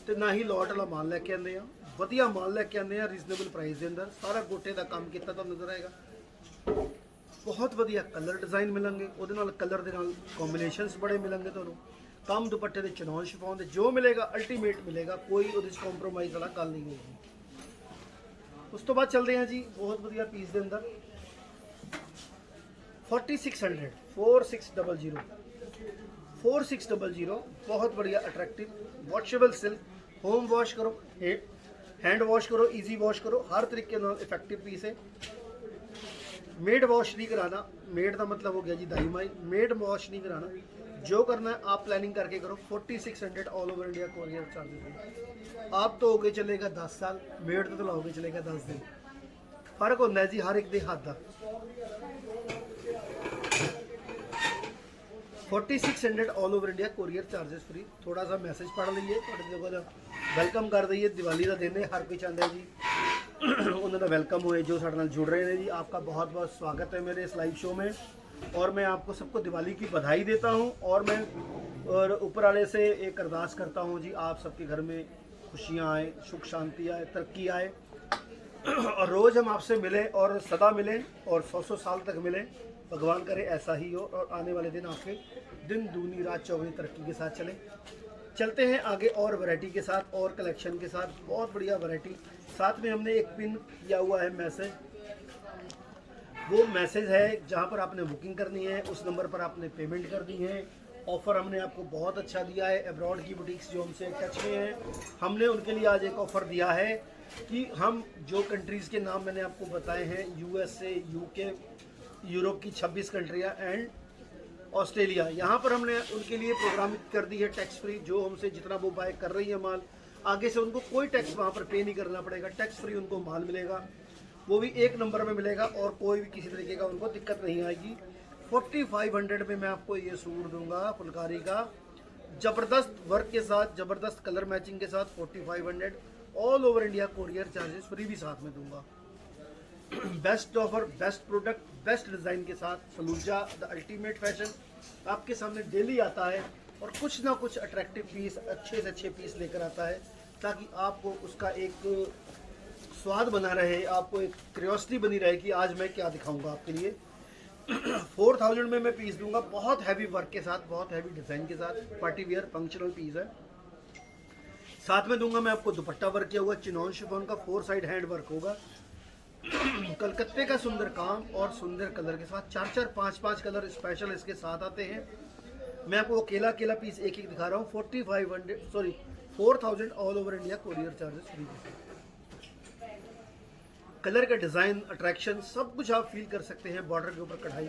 तो ना ही लॉट वाला माल लैके आते हैं। वधिया माल लैके आते हैं रीजनेबल प्राइस के अंदर। सारा गोटे का काम किया तो नज़र आएगा। बहुत वधिया कलर डिज़ाइन मिलेंगे, वो कलर के कॉम्बिनेशनस बड़े मिलेंगे तुहानूं। कम दुपट्टे के चिनौन शिफॉन के जो मिलेगा अल्टीमेट मिलेगा, कोई वो कॉम्प्रोमाइज़ वाला गल नहीं होगी। उस तो बाद चलते हैं जी बहुत वधिया पीस के अंदर 4600 4600 बहुत बढ़िया attractive washable silk. Home wash करो, हैंड वॉश करो, ईजी वॉश करो, हर तरीके इफेक्टिव पीस है। मेड वॉश नहीं कराना, मेड का मतलब हो गया जी दाई माई। मेड वॉश नहीं कराना, जो करना है आप प्लानिंग करके करो। 4600 all over India courier charges. आप तो होके चलेगा 10 साल, मेड तो लाओगे चलेगा 10 दिन। फर्क होता है जी हर एक के हाथ का। 4600 all over India courier charges free. थोड़ा सा मैसेज पढ़ लीजिए, वेलकम कर दईए। दिवाली का दिन है, हर कोई चाहता है जी उन्होंने वेलकम होए जो साढ़े नाल जुड़ रहे हैं जी। आपका बहुत बहुत स्वागत है मेरे इस लाइव शो में, और मैं आपको सबको दिवाली की बधाई देता हूं। और मैं ऊपर वाले से एक अरदास करता हूं जी, आप सबके घर में खुशियां आए, सुख शांति आए, तरक्की आए, और रोज़ हम आपसे मिलें और सदा मिलें और 100 साल तक मिलें। भगवान करे ऐसा ही हो, और आने वाले दिन आपके दिन दूनी रात चौगुनी तरक्की के साथ चले। चलते हैं आगे और वैरायटी के साथ और कलेक्शन के साथ। बहुत बढ़िया वैरायटी। साथ में हमने एक पिन किया हुआ है मैसेज, वो मैसेज है जहाँ पर आपने बुकिंग करनी है, उस नंबर पर आपने पेमेंट करनी है। ऑफ़र हमने आपको बहुत अच्छा दिया है। अब्रॉड की बुटीक्स जो हमसे टच में हैं, हमने उनके लिए आज एक ऑफ़र दिया है कि हम जो कंट्रीज़ के नाम मैंने आपको बताए हैं, USA, UK, यूरोप की 26 कंट्रियाँ एंड ऑस्ट्रेलिया, यहाँ पर हमने उनके लिए प्रोग्राम कर दी है टैक्स फ्री। जो हमसे जितना वो बाय कर रही है माल, आगे से उनको कोई टैक्स वहाँ पर पे नहीं करना पड़ेगा। टैक्स फ्री उनको माल मिलेगा, वो भी एक नंबर में मिलेगा, और कोई भी किसी तरीके का उनको दिक्कत नहीं आएगी। 4500 में मैं आपको ये सूट दूंगा फुलकारी का, ज़बरदस्त वर्क के साथ, ज़बरदस्त कलर मैचिंग के साथ। 4500 all over India courier charges free भी साथ में दूंगा। Best offer, best product, best design के साथ फलूजा द अल्टीमेट फैशन आपके सामने डेली आता है, और कुछ ना कुछ अट्रैक्टिव पीस, अच्छे से अच्छे पीस लेकर आता है, ताकि आपको उसका एक स्वाद बना रहे, आपको एक क्यूरियोसिटी बनी रहे कि आज मैं क्या दिखाऊंगा आपके लिए। 4000 में मैं पीस दूंगा, बहुत हैवी वर्क के साथ, बहुत हैवी डिज़ाइन के साथ। पार्टी वियर फंक्शनल पीस है। साथ में दूंगा मैं आपको दुपट्टा वर्क किया हुआ चिनॉन शिफॉन का, 4 साइड हैंड वर्क होगा, कलकत्ते का सुंदर काम और सुंदर कलर के साथ। 4-4, 5-5 कलर स्पेशल इसके साथ आते हैं। मैं आपको अकेला पीस एक एक दिखा रहा हूँ। 4000 all over India courier charges free. Colour का डिज़ाइन, अट्रैक्शन, सब कुछ आप फील कर सकते हैं। बॉर्डर के ऊपर कढ़ाई,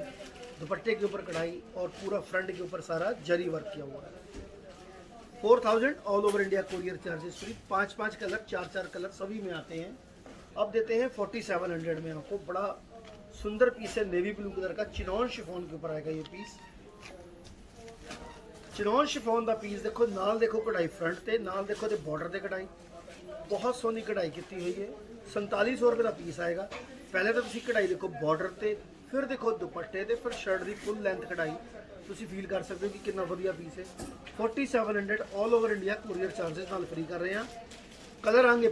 दुपट्टे के ऊपर कढ़ाई, और पूरा फ्रंट के ऊपर सारा जरी वर्क किया हुआ है। 4000 all over India courier charges free. 5-5 colour, 4-4 colour सभी में आते हैं। अब देते हैं 4700 में आपको। बड़ा सुंदर पीस है, नेवी ब्लू कलर का, चिनॉन शिफॉन के ऊपर आएगा ये पीस। चिनॉन शिफॉन का पीस देखो, नाल देखो कढ़ाई फ्रंट ते, नाल देखो ते बॉर्डर ते कढ़ाई, बहुत सोहनी कढ़ाई की हुई है। 4700 रुपये का पीस आएगा। पहले तो तुम कढ़ाई देखो बॉर्डर ते, फिर देखो दुपट्टे ते, फिर शर्ट की फुल लेंथ कढ़ाई। ਤੁਸੀਂ ਫੀਲ ਕਰ ਸਕਦੇ ਹੋ ਕਿ ਕਿੰਨਾ ਵਧੀਆ ਪੀਸ ਹੈ। 4700 ਆਲ ਓਵਰ ਇੰਡੀਆ ਕੋਰੀਅਰ ਚਾਰजेस ਨਾਲ ਫ੍ਰੀ ਕਰ ਰਹੇ ਹਾਂ। ਕਲਰ ਆਣਗੇ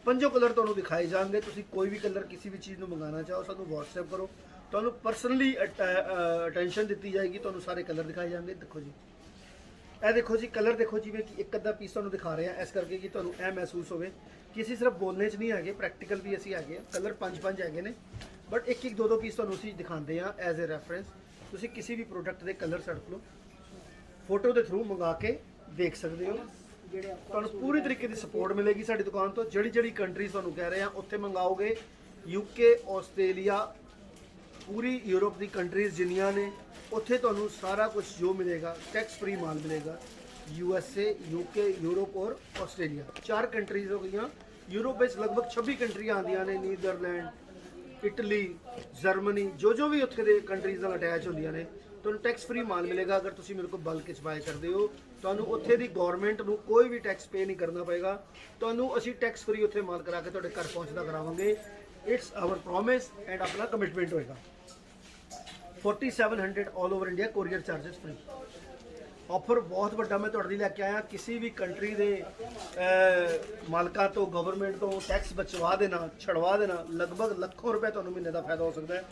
ਪੰਜੋਂ ਕਲਰ ਤੁਹਾਨੂੰ ਦਿਖਾਏ ਜਾਣਗੇ। ਤੁਸੀਂ ਕੋਈ ਵੀ ਕਲਰ ਕਿਸੇ ਵੀ ਚੀਜ਼ ਨੂੰ ਮੰਗਾਉਣਾ ਚਾਹੋ ਸਾਨੂੰ WhatsApp ਕਰੋ, ਤੁਹਾਨੂੰ ਪਰਸਨਲੀ ਅਟੈਂਸ਼ਨ ਦਿੱਤੀ ਜਾਏਗੀ, ਤੁਹਾਨੂੰ ਸਾਰੇ ਕਲਰ ਦਿਖਾਏ ਜਾਣਗੇ। ਦੇਖੋ ਜੀ, ਇਹ ਦੇਖੋ ਜੀ ਕਲਰ ਦੇਖੋ, ਜਿਵੇਂ ਕਿ ਇੱਕ ਅੱਧਾ ਪੀਸ ਤੁਹਾਨੂੰ ਦਿਖਾ ਰਹੇ ਹਾਂ ਇਸ ਕਰਕੇ ਕਿ ਤੁਹਾਨੂੰ ਇਹ ਮਹਿਸੂਸ ਹੋਵੇ ਕਿ ਅਸੀਂ ਸਿਰਫ ਬੋਲਣੇ 'ਚ ਨਹੀਂ ਹੈਗੇ, ਪ੍ਰੈਕਟੀਕਲ ਵੀ ਅਸੀਂ ਹੈਗੇ। ਕਲਰ ਪੰਜ ਹੈਗੇ ਨੇ, ਬਟ ਇੱਕ ਦੋ ਪੀਸ ਤੁਹਾਨੂੰ ਅਸੀਂ ਦਿਖਾਉਂਦੇ ਹਾਂ ਐਜ਼ ਅ ਰੈਫਰੈਂਸ। ਤੁਸੀਂ ਕਿਸੇ ਵੀ ਪ੍ਰੋਡਕਟ ਦੇ ਕਲਰ ਸਾਡੇ ਕੋਲੋਂ ਫੋਟੋ ਦੇ ਥਰੂ ਮੰਗਾ ਕੇ ਦੇਖ ਸਕਦੇ ਹੋ। ਤੁਹਾਨੂੰ ਪੂਰੀ ਤਰੀਕੇ ਦੀ ਸਪੋਰਟ ਮਿਲੇਗੀ ਸਾਡੀ ਦੁਕਾਨ ਤੋਂ। ਜਿਹੜੀ ਕੰਟਰੀਜ਼ ਤੁਹਾਨੂੰ ਕਹਿ ਰਹੇ ਹਾਂ ਉੱਥੇ ਮੰਗਾਓਗੇ, UK, ਆਸਟ੍ਰੇਲੀਆ, ਪੂਰੀ ਯੂਰਪ ਦੀ ਕੰਟਰੀਜ਼ ਜਿੰਨੀਆਂ ਨੇ, ਉੱਥੇ ਤੁਹਾਨੂੰ ਸਾਰਾ ਕੁਝ ਜੋ ਮਿਲੇਗਾ ਟੈਕਸ ਫ੍ਰੀ ਮਾਲ ਮਿਲੇਗਾ। USA, UK, ਯੂਰਪ ਔਰ ਆਸਟ੍ਰੇਲੀਆ 4 ਕੰਟਰੀਜ਼ ਹੋ ਗਈਆਂ। ਯੂਰਪ ਵਿੱਚ ਲਗਭਗ 26 ਕੰਟਰੀਆਂ ਆਉਂਦੀਆਂ ਨੇ, ਨੀਦਰਲੈਂਡ, ਇਟਲੀ, ਜਰਮਨੀ, ਜੋ ਵੀ ਉੱਥੇ ਦੇ ਕੰਟਰੀਜ਼ ਨਾਲ ਅਟੈਚ ਹੁੰਦੀਆਂ ਨੇ। ਤੁਹਾਨੂੰ ਟੈਕਸ ਫ੍ਰੀ ਮਾਲ ਮਿਲੇਗਾ ਅਗਰ ਤੁਸੀਂ ਮੇਰੇ ਕੋਲ ਬਲਕ ਵਿੱਚ ਬਾਏ ਕਰਦੇ ਹੋ। ਤੁਹਾਨੂੰ ਉੱਥੇ ਦੀ ਗਵਰਨਮੈਂਟ ਨੂੰ ਕੋਈ ਵੀ ਟੈਕਸ ਪੇ ਨਹੀਂ ਕਰਨਾ ਪਏਗਾ। ਤੁਹਾਨੂੰ ਅਸੀਂ ਟੈਕਸ ਫ੍ਰੀ ਉੱਥੇ ਮਾਲ ਕਰਾ ਕੇ ਤੁਹਾਡੇ ਘਰ ਪਹੁੰਚਦਾ ਕਰਾਵਾਂਗੇ। ਇਟਸ ਆਵਰ ਪ੍ਰੋਮਿਸ ਐਂਡ ਆਪਣਾ ਕਮਿਟਮੈਂਟ ਹੋਏਗਾ। 4700 ਆਲ over India courier charges free. Offer ਬਹੁਤ ਵੱਡਾ ਮੈਂ ਤੁਹਾਡੇ ਲਈ ਲੈ ਕੇ ਆਇਆ। ਕਿਸੇ ਵੀ ਕੰਟਰੀ ਦੇ ਮਾਲਕਾਂ ਤੋਂ, ਗਵਰਨਮੈਂਟ ਤੋਂ ਟੈਕਸ ਬਚਵਾ ਦੇਣਾ, ਛੜਵਾ ਦੇਣਾ, ਲਗਭਗ ਲੱਖੋਂ ਰੁਪਏ ਤੁਹਾਨੂੰ ਮਹੀਨੇ ਦਾ ਫਾਇਦਾ ਹੋ ਸਕਦਾ ਹੈ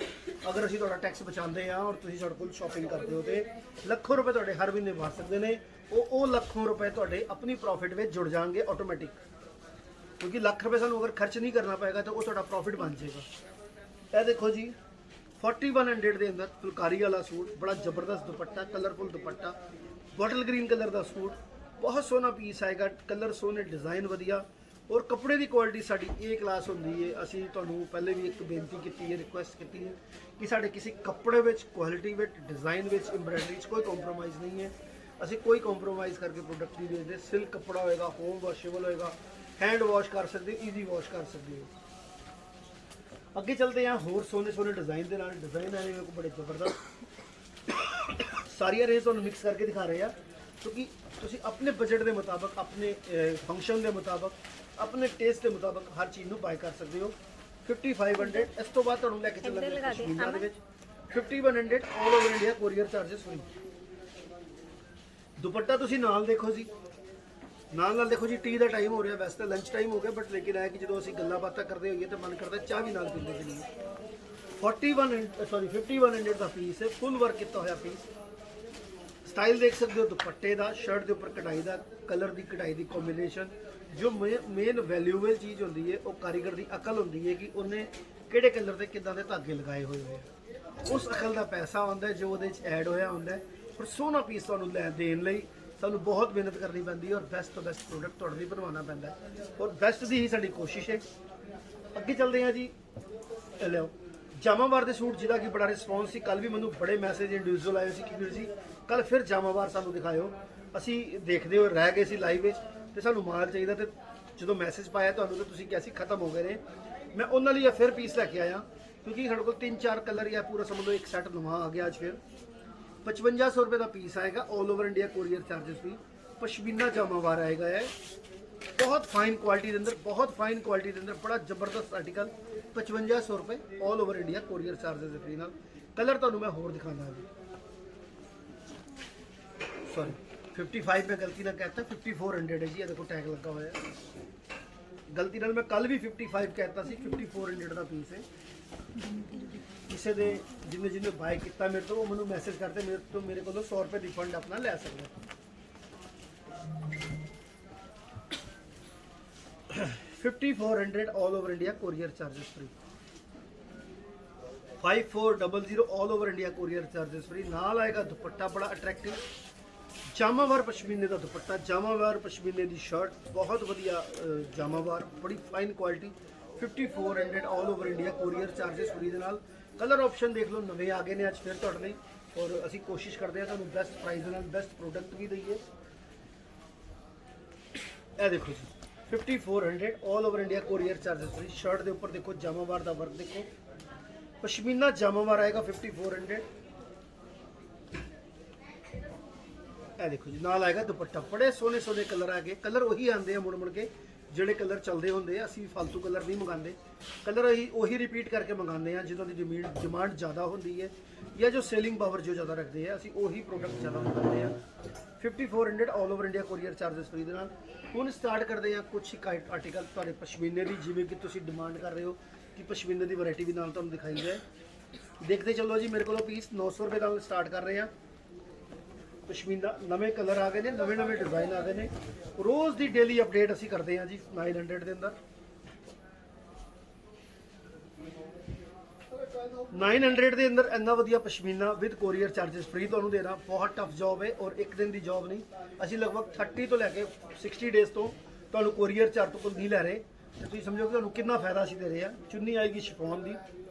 ਅਗਰ ਅਸੀਂ ਤੁਹਾਡਾ ਟੈਕਸ ਬਚਾਉਂਦੇ ਹਾਂ ਔਰ ਤੁਸੀਂ ਸਾਡੇ ਕੋਲ ਸ਼ਾਪਿੰਗ ਕਰਦੇ ਹੋ। ਤੇ ਲੱਖੋਂ ਰੁਪਏ ਤੁਹਾਡੇ ਹਰ ਮਹੀਨੇ ਬਚ ਸਕਦੇ ਨੇ। ਉਹ ਲੱਖੋਂ ਰੁਪਏ ਤੁਹਾਡੇ ਆਪਣੀ ਪ੍ਰੋਫਿਟ ਵਿੱਚ ਜੁੜ ਜਾਣਗੇ ਆਟੋਮੈਟਿਕ, ਕਿਉਂਕਿ ਲੱਖ ਰੁਪਏ ਸਾਨੂੰ ਅਗਰ ਖਰਚ ਨਹੀਂ ਕਰਨਾ ਪਏਗਾ ਤਾਂ ਉਹ ਤੁਹਾਡਾ ਪ੍ਰੋਫਿਟ ਬਣ ਜਾਏਗਾ। ਇਹ ਦੇਖੋ ਜੀ, 4100 ਦੇ ਅੰਦਰ ਫੁਲਕਾਰੀ ਵਾਲਾ ਸੂਟ, ਬੜਾ ਜ਼ਬਰਦਸਤ ਦੁਪੱਟਾ, ਕਲਰਫੁਲ ਦੁਪੱਟਾ, ਬੋਟਲ ਗ੍ਰੀਨ ਕਲਰ ਦਾ ਸੂਟ, ਬਹੁਤ ਸੋਹਣਾ ਪੀਸ ਆਏਗਾ। ਕਲਰ ਸੋਹਣੇ, ਡਿਜ਼ਾਈਨ ਵਧੀਆ ਔਰ ਕੱਪੜੇ ਦੀ ਕੁਆਲਿਟੀ ਸਾਡੀ A ਕਲਾਸ ਹੁੰਦੀ ਹੈ। ਅਸੀਂ ਤੁਹਾਨੂੰ ਪਹਿਲੇ ਵੀ ਇੱਕ ਬੇਨਤੀ ਕੀਤੀ ਹੈ, ਰਿਕੁਐਸਟ ਕੀਤੀ ਹੈ ਕਿ ਸਾਡੇ ਕਿਸੇ ਕੱਪੜੇ ਵਿੱਚ, ਕੁਆਲਿਟੀ ਵਿੱਚ, ਡਿਜ਼ਾਈਨ ਵਿੱਚ, ਐਮਬਰਾਇਡਰੀ 'ਚ ਕੋਈ ਕੰਪਰੋਮਾਈਜ਼ ਨਹੀਂ ਹੈ। ਅਸੀਂ ਕੋਈ ਕੰਪਰੋਮਾਈਜ਼ ਕਰਕੇ ਪ੍ਰੋਡਕਟ ਨਹੀਂ ਵੇਚਦੇ। ਸਿਲਕ ਕੱਪੜਾ ਹੋਏਗਾ, ਹੋਮ ਵਾਸ਼ੇਬਲ ਹੋਏਗਾ, ਹੈਂਡ ਵਾਸ਼ ਕਰ ਸਕਦੇ ਹੋ, ਈਜ਼ੀ ਵਾਸ਼ ਕਰ ਸਕਦੇ ਹੋ। ਅੱਗੇ ਚੱਲਦੇ ਹਾਂ ਹੋਰ ਸੋਹਣੇ ਡਿਜ਼ਾਈਨ ਦੇ ਨਾਲ। ਡਿਜ਼ਾਈਨ ਆਏ ਮੇਰੇ ਕੋਲ ਬੜੇ ਜ਼ਬਰਦਸਤ, ਸਾਰੀਆਂ ਰੇਂਜ ਤੁਹਾਨੂੰ ਮਿਕਸ ਕਰਕੇ ਦਿਖਾ ਰਹੇ ਆ ਕਿਉਂਕਿ ਤੁਸੀਂ ਆਪਣੇ ਬਜਟ ਦੇ ਮੁਤਾਬਕ, ਆਪਣੇ ਫੰਕਸ਼ਨ ਦੇ ਮੁਤਾਬਕ, ਆਪਣੇ ਟੇਸਟ ਦੇ ਮੁਤਾਬਕ ਹਰ ਚੀਜ਼ ਨੂੰ ਬਾਏ ਕਰ ਸਕਦੇ ਹੋ। 5500 ਇਸ ਤੋਂ ਬਾਅਦ ਤੁਹਾਨੂੰ ਲੈ ਕੇ ਚੱਲਾਂਗੇ ਪਸ਼ਮੀਨਾ ਦੇ ਵਿੱਚ 5100 all over India courier charges free. Dupatta ਤੁਸੀਂ ਨਾਲ ਦੇਖੋ ਜੀ, ਨਾਲ ਦੇਖੋ ਜੀ। ਟੀ ਦਾ ਟਾਈਮ ਹੋ ਰਿਹਾ, ਵੈਸੇ ਤਾਂ ਲੰਚ ਟਾਈਮ ਹੋ ਗਿਆ, ਬਟ ਲੇਕਿਨ ਹੈ ਕਿ ਜਦੋਂ ਅਸੀਂ ਗੱਲਾਂ ਬਾਤਾਂ ਕਰਦੇ ਹੋਈਏ ਤਾਂ ਮਨ ਕਰਦਾ ਚਾਹ ਵੀ ਨਾਲ ਪੀਂਦੇ ਚਲੀਏ। 5100 ਦਾ ਪੀਸ ਹੈ, ਫੁੱਲ ਵਰਕ ਕੀਤਾ ਹੋਇਆ ਪੀਸ। ਸਟਾਈਲ ਦੇਖ ਸਕਦੇ ਹੋ ਦੁਪੱਟੇ ਦਾ, ਸ਼ਰਟ ਦੇ ਉੱਪਰ ਕਢਾਈ ਦਾ, ਕਲਰ ਦੀ ਕਢਾਈ ਦੀ ਕੰਬੀਨੇਸ਼ਨ। ਜੋ ਮੇਨ ਵੈਲਿਊਏਬਲ ਚੀਜ਼ ਹੁੰਦੀ ਹੈ ਉਹ ਕਾਰੀਗਰ ਦੀ ਅਕਲ ਹੁੰਦੀ ਹੈ ਕਿ ਉਹਨੇ ਕਿਹੜੇ ਕਲਰ ਤੇ ਕਿੱਦਾਂ ਦੇ ਧਾਗੇ ਲਗਾਏ ਹੋਏ ਆ। ਉਸ ਅਕਲ ਦਾ ਪੈਸਾ ਹੁੰਦਾ ਜੋ ਉਹਦੇ 'ਚ ਐਡ ਹੋਇਆ ਹੁੰਦਾ। ਪਰ ਸੋਹਣਾ ਪੀਸ ਤੁਹਾਨੂੰ ਦੇਣ ਲਈ ਸਾਨੂੰ ਬਹੁਤ ਮਿਹਨਤ ਕਰਨੀ ਪੈਂਦੀ ਹੈ ਔਰ ਬੈਸਟ ਤੋਂ ਬੈਸਟ ਪ੍ਰੋਡਕਟ ਤੁਹਾਡੇ ਲਈ ਬਣਵਾਉਣਾ ਪੈਂਦਾ ਔਰ ਬੈਸਟ ਦੀ ਹੀ ਸਾਡੀ ਕੋਸ਼ਿਸ਼ ਹੈ। ਅੱਗੇ ਚੱਲਦੇ ਹਾਂ ਜੀ, ਲਿਓ ਜਾਮਾਵਾਰ ਦੇ ਸੂਟ, ਜਿਹਦਾ ਕਿ ਬੜਾ ਰਿਸਪੌਂਸ ਸੀ। ਕੱਲ ਵੀ ਮੈਨੂੰ ਬੜੇ ਮੈਸੇਜ ਇੰਡੀਵਿਜੂਅਲ ਆਏ ਸੀ ਕਿ ਵੀਰ ਜੀ ਕੱਲ ਫਿਰ ਜਾਮਾਵਾਰ ਸਾਨੂੰ ਦਿਖਾਇਓ। ਅਸੀਂ ਦੇਖਦੇ ਹੋ ਰਹਿ ਗਏ ਸੀ ਲਾਈਵ ਵਿੱਚ ਤੇ ਸਾਨੂੰ ਮਾਲ ਚਾਹੀਦਾ, ਤੇ ਜਦੋਂ ਮੈਸੇਜ ਪਾਇਆ ਤੁਹਾਨੂੰ ਤਾਂ ਤੁਸੀਂ ਕਿਹਾ ਸੀ ਖਤਮ ਹੋ ਗਏ ਨੇ। ਮੈਂ ਉਹਨਾਂ ਲਈ ਫਿਰ ਪੀਸ ਲੈ ਕੇ ਆਇਆ ਕਿਉਂਕਿ ਸਾਡੇ ਕੋਲ 3-4 ਕਲਰ ਜਾਂ ਪੂਰਾ ਸਮਝ ਲਓ ਇੱਕ ਸੈੱਟ ਨਵਾਂ ਆ ਗਿਆ ਅੱਜ। ਫਿਰ 5500 ਰੁਪਏ ਦਾ ਪੀਸ ਆਏਗਾ, all over India courier charges ਵੀ। ਪਸ਼ਮੀਨਾ ਜਾਮਾਵਾਰ ਆਏਗਾ ਹੈ, ਬਹੁਤ ਫਾਈਨ ਕੁਆਲਿਟੀ ਦੇ ਅੰਦਰ, ਬਹੁਤ ਫਾਈਨ ਕੁਆਲਿਟੀ ਦੇ ਅੰਦਰ, ਬੜਾ ਜ਼ਬਰਦਸਤ ਆਰਟੀਕਲ। 5500 ਰੁਪਏ ਆਲ over India courier charges free ਨਾਲ। ਕਲਰ ਤੁਹਾਨੂੰ ਮੈਂ ਹੋਰ ਦਿਖਾਉਂਦਾ ਜੀ, ਸੌਰੀ 55 ਮੈਂ ਗਲਤੀ ਨਾਲ ਕਹਿਤਾ, 5400 ਹੈ ਜੀ। ਇਹ ਦੇਖੋ ਟੈਗ ਲੱਗਾ ਹੋਇਆ, ਗਲਤੀ ਨਾਲ ਮੈਂ ਕੱਲ ਵੀ 55 ਕਹਿਤਾ ਸੀ, 5400 ਦਾ ਪੀਸ ਹੈ। ਕਿਸੇ ਦੇ ਜਿਹਨੇ ਬਾਏ ਕੀਤਾ ਮੇਰੇ ਤੋਂ, ਉਹ ਮੈਨੂੰ ਮੈਸੇਜ ਕਰਦੇ ਮੇਰੇ ਕੋਲੋਂ 100 ਰੁਪਏ ਰਿਫੰਡ ਆਪਣਾ ਲੈ ਸਕਦੇ। 5400 ਆਲ over India courier charges free. 5400 ਆਲ over India courier charges free. ਨਾਲ ਆਏਗਾ ਦੁਪੱਟਾ ਬੜਾ ਅਟਰੈਕਟਿਵ, ਜਾਮਾਵਾਰ ਪਸ਼ਮੀਨੇ ਦਾ ਦੁਪੱਟਾ, ਜਾਮਾਵਾਰ ਪਸ਼ਮੀਨੇ ਦੀ ਸ਼ਰਟ, ਬਹੁਤ ਵਧੀਆ ਜਾਮਾਵਾਰ, ਬੜੀ ਫਾਈਨ ਕੁਆਲਿਟੀ। 5400 ਆਲ over India courier charges free ਦੇ ਨਾਲ। ਕਲਰ ਆਪਸ਼ਨ ਦੇਖ ਲਓ, ਨਵੇਂ ਆ ਗਏ ਨੇ ਅੱਜ ਫਿਰ ਤੁਹਾਡੇ ਲਈ ਔਰ ਅਸੀਂ ਕੋਸ਼ਿਸ਼ ਕਰਦੇ ਹਾਂ ਤੁਹਾਨੂੰ ਬੈਸਟ ਪ੍ਰਾਈਸ ਦੇ ਨਾਲ ਬੈਸਟ ਪ੍ਰੋਡਕਟ ਵੀ ਦਈਏ। ਇਹ ਦੇਖੋ ਜੀ 5400 ਆਲ over India courier charges free. Shirt ਦੇ ਉੱਪਰ ਦੇਖੋ ਜਾਮਾਵਾਰ ਦਾ ਵਰਕ ਦੇਖੋ, ਪਸ਼ਮੀਨਾ ਜਾਮਾਵਾਰ ਆਏਗਾ 5400। ਇਹ ਦੇਖੋ ਜੀ ਨਾਲ ਆਏਗਾ ਦੁਪੱਟਾ, ਬੜੇ ਸੋਹਣੇ ਕਲਰ ਆ ਗਏ। ਕਲਰ ਉਹੀ ਆਉਂਦੇ ਆ ਮੁੜ ਕੇ, ਜਿਹੜੇ ਕਲਰ ਚੱਲਦੇ ਹੁੰਦੇ ਆ, ਅਸੀਂ ਫालतू ਕਲਰ ਨਹੀਂ ਮੰਗਾਉਂਦੇ। ਕਲਰ ਅਸੀਂ ਉਹੀ ਰਿਪੀਟ ਕਰਕੇ ਮੰਗਾਉਂਦੇ ਆ ਜਿਨ੍ਹਾਂ ਦੀ ਡਿਮਾਂਡ ਜ਼ਿਆਦਾ ਹੁੰਦੀ ਹੈ ਜਾਂ ਜੋ ਸੇਲਿੰਗ ਪਾਵਰ ਜੋ ਜ਼ਿਆਦਾ ਰੱਖਦੇ ਆ, ਅਸੀਂ ਉਹੀ ਪ੍ਰੋਡਕਟ ਜ਼ਿਆਦਾ ਮੰਗਾਉਂਦੇ ਆ। 5400 ਆਲ over India courier charges free ਦੇ ਨਾਲ। ਹੁਣ ਸਟਾਰਟ ਕਰਦੇ ਆ ਕੁਝ ਆਰਟੀਕਲ ਤੁਹਾਡੇ ਪਸ਼ਮੀਨੇ ਦੀ, ਜਿਵੇਂ ਕਿ ਤੁਸੀਂ ਡਿਮਾਂਡ ਕਰ ਰਹੇ ਹੋ ਕਿ ਪਸ਼ਮੀਨੇ ਦੀ ਵੈਰਾਈਟੀ ਵੀ ਨਾਲ ਤੁਹਾਨੂੰ ਦਿਖਾਈ ਜਾਏ। ਦੇਖਦੇ ਚੱਲੋ ਜੀ, ਮੇਰੇ ਕੋਲੋਂ ਪੀਸ 900 ਰੁਪਏ ਨਾਲ ਸਟਾਰਟ ਕਰ ਰਹੇ ਆ। ਪਸ਼ਮੀਨਾ ਨਵੇਂ ਕਲਰ ਆ ਗਏ ਨੇ, ਨਵੇਂ ਨਵੇਂ ਡਿਜ਼ਾਈਨ ਆ ਗਏ ਨੇ। ਰੋਜ਼ ਦੀ ਡੇਲੀ ਅਪਡੇਟ ਅਸੀਂ ਕਰਦੇ ਹਾਂ ਜੀ 900 ਦੇ ਅੰਦਰ। 900 ਦੇ ਅੰਦਰ ਇੰਨਾ ਵਧੀਆ pashmina with courier charges free ਤੁਹਾਨੂੰ ਦੇਣਾ ਬਹੁਤ ਟਫ ਜੌਬ ਹੈ, ਔਰ ਇੱਕ ਦਿਨ ਦੀ ਜੌਬ ਨਹੀਂ। ਅਸੀਂ ਲਗਭਗ 30 ਤੋਂ ਲੈ ਕੇ 60 ਡੇਜ਼ ਤੋਂ ਤੁਹਾਨੂੰ ਕੋਰੀਅਰ ਚਾਰਜ ਤੋਂ ਨਹੀਂ ਲੈ ਰਹੇ, ਤੇ ਤੁਸੀਂ ਸਮਝੋ ਕਿ ਤੁਹਾਨੂੰ ਕਿੰਨਾ ਫਾਇਦਾ ਅਸੀਂ ਦੇ ਰਹੇ ਹਾਂ। ਚੁੰਨੀ ਆਏਗੀ ਸ਼ਿਫੋਨ ਦੀ,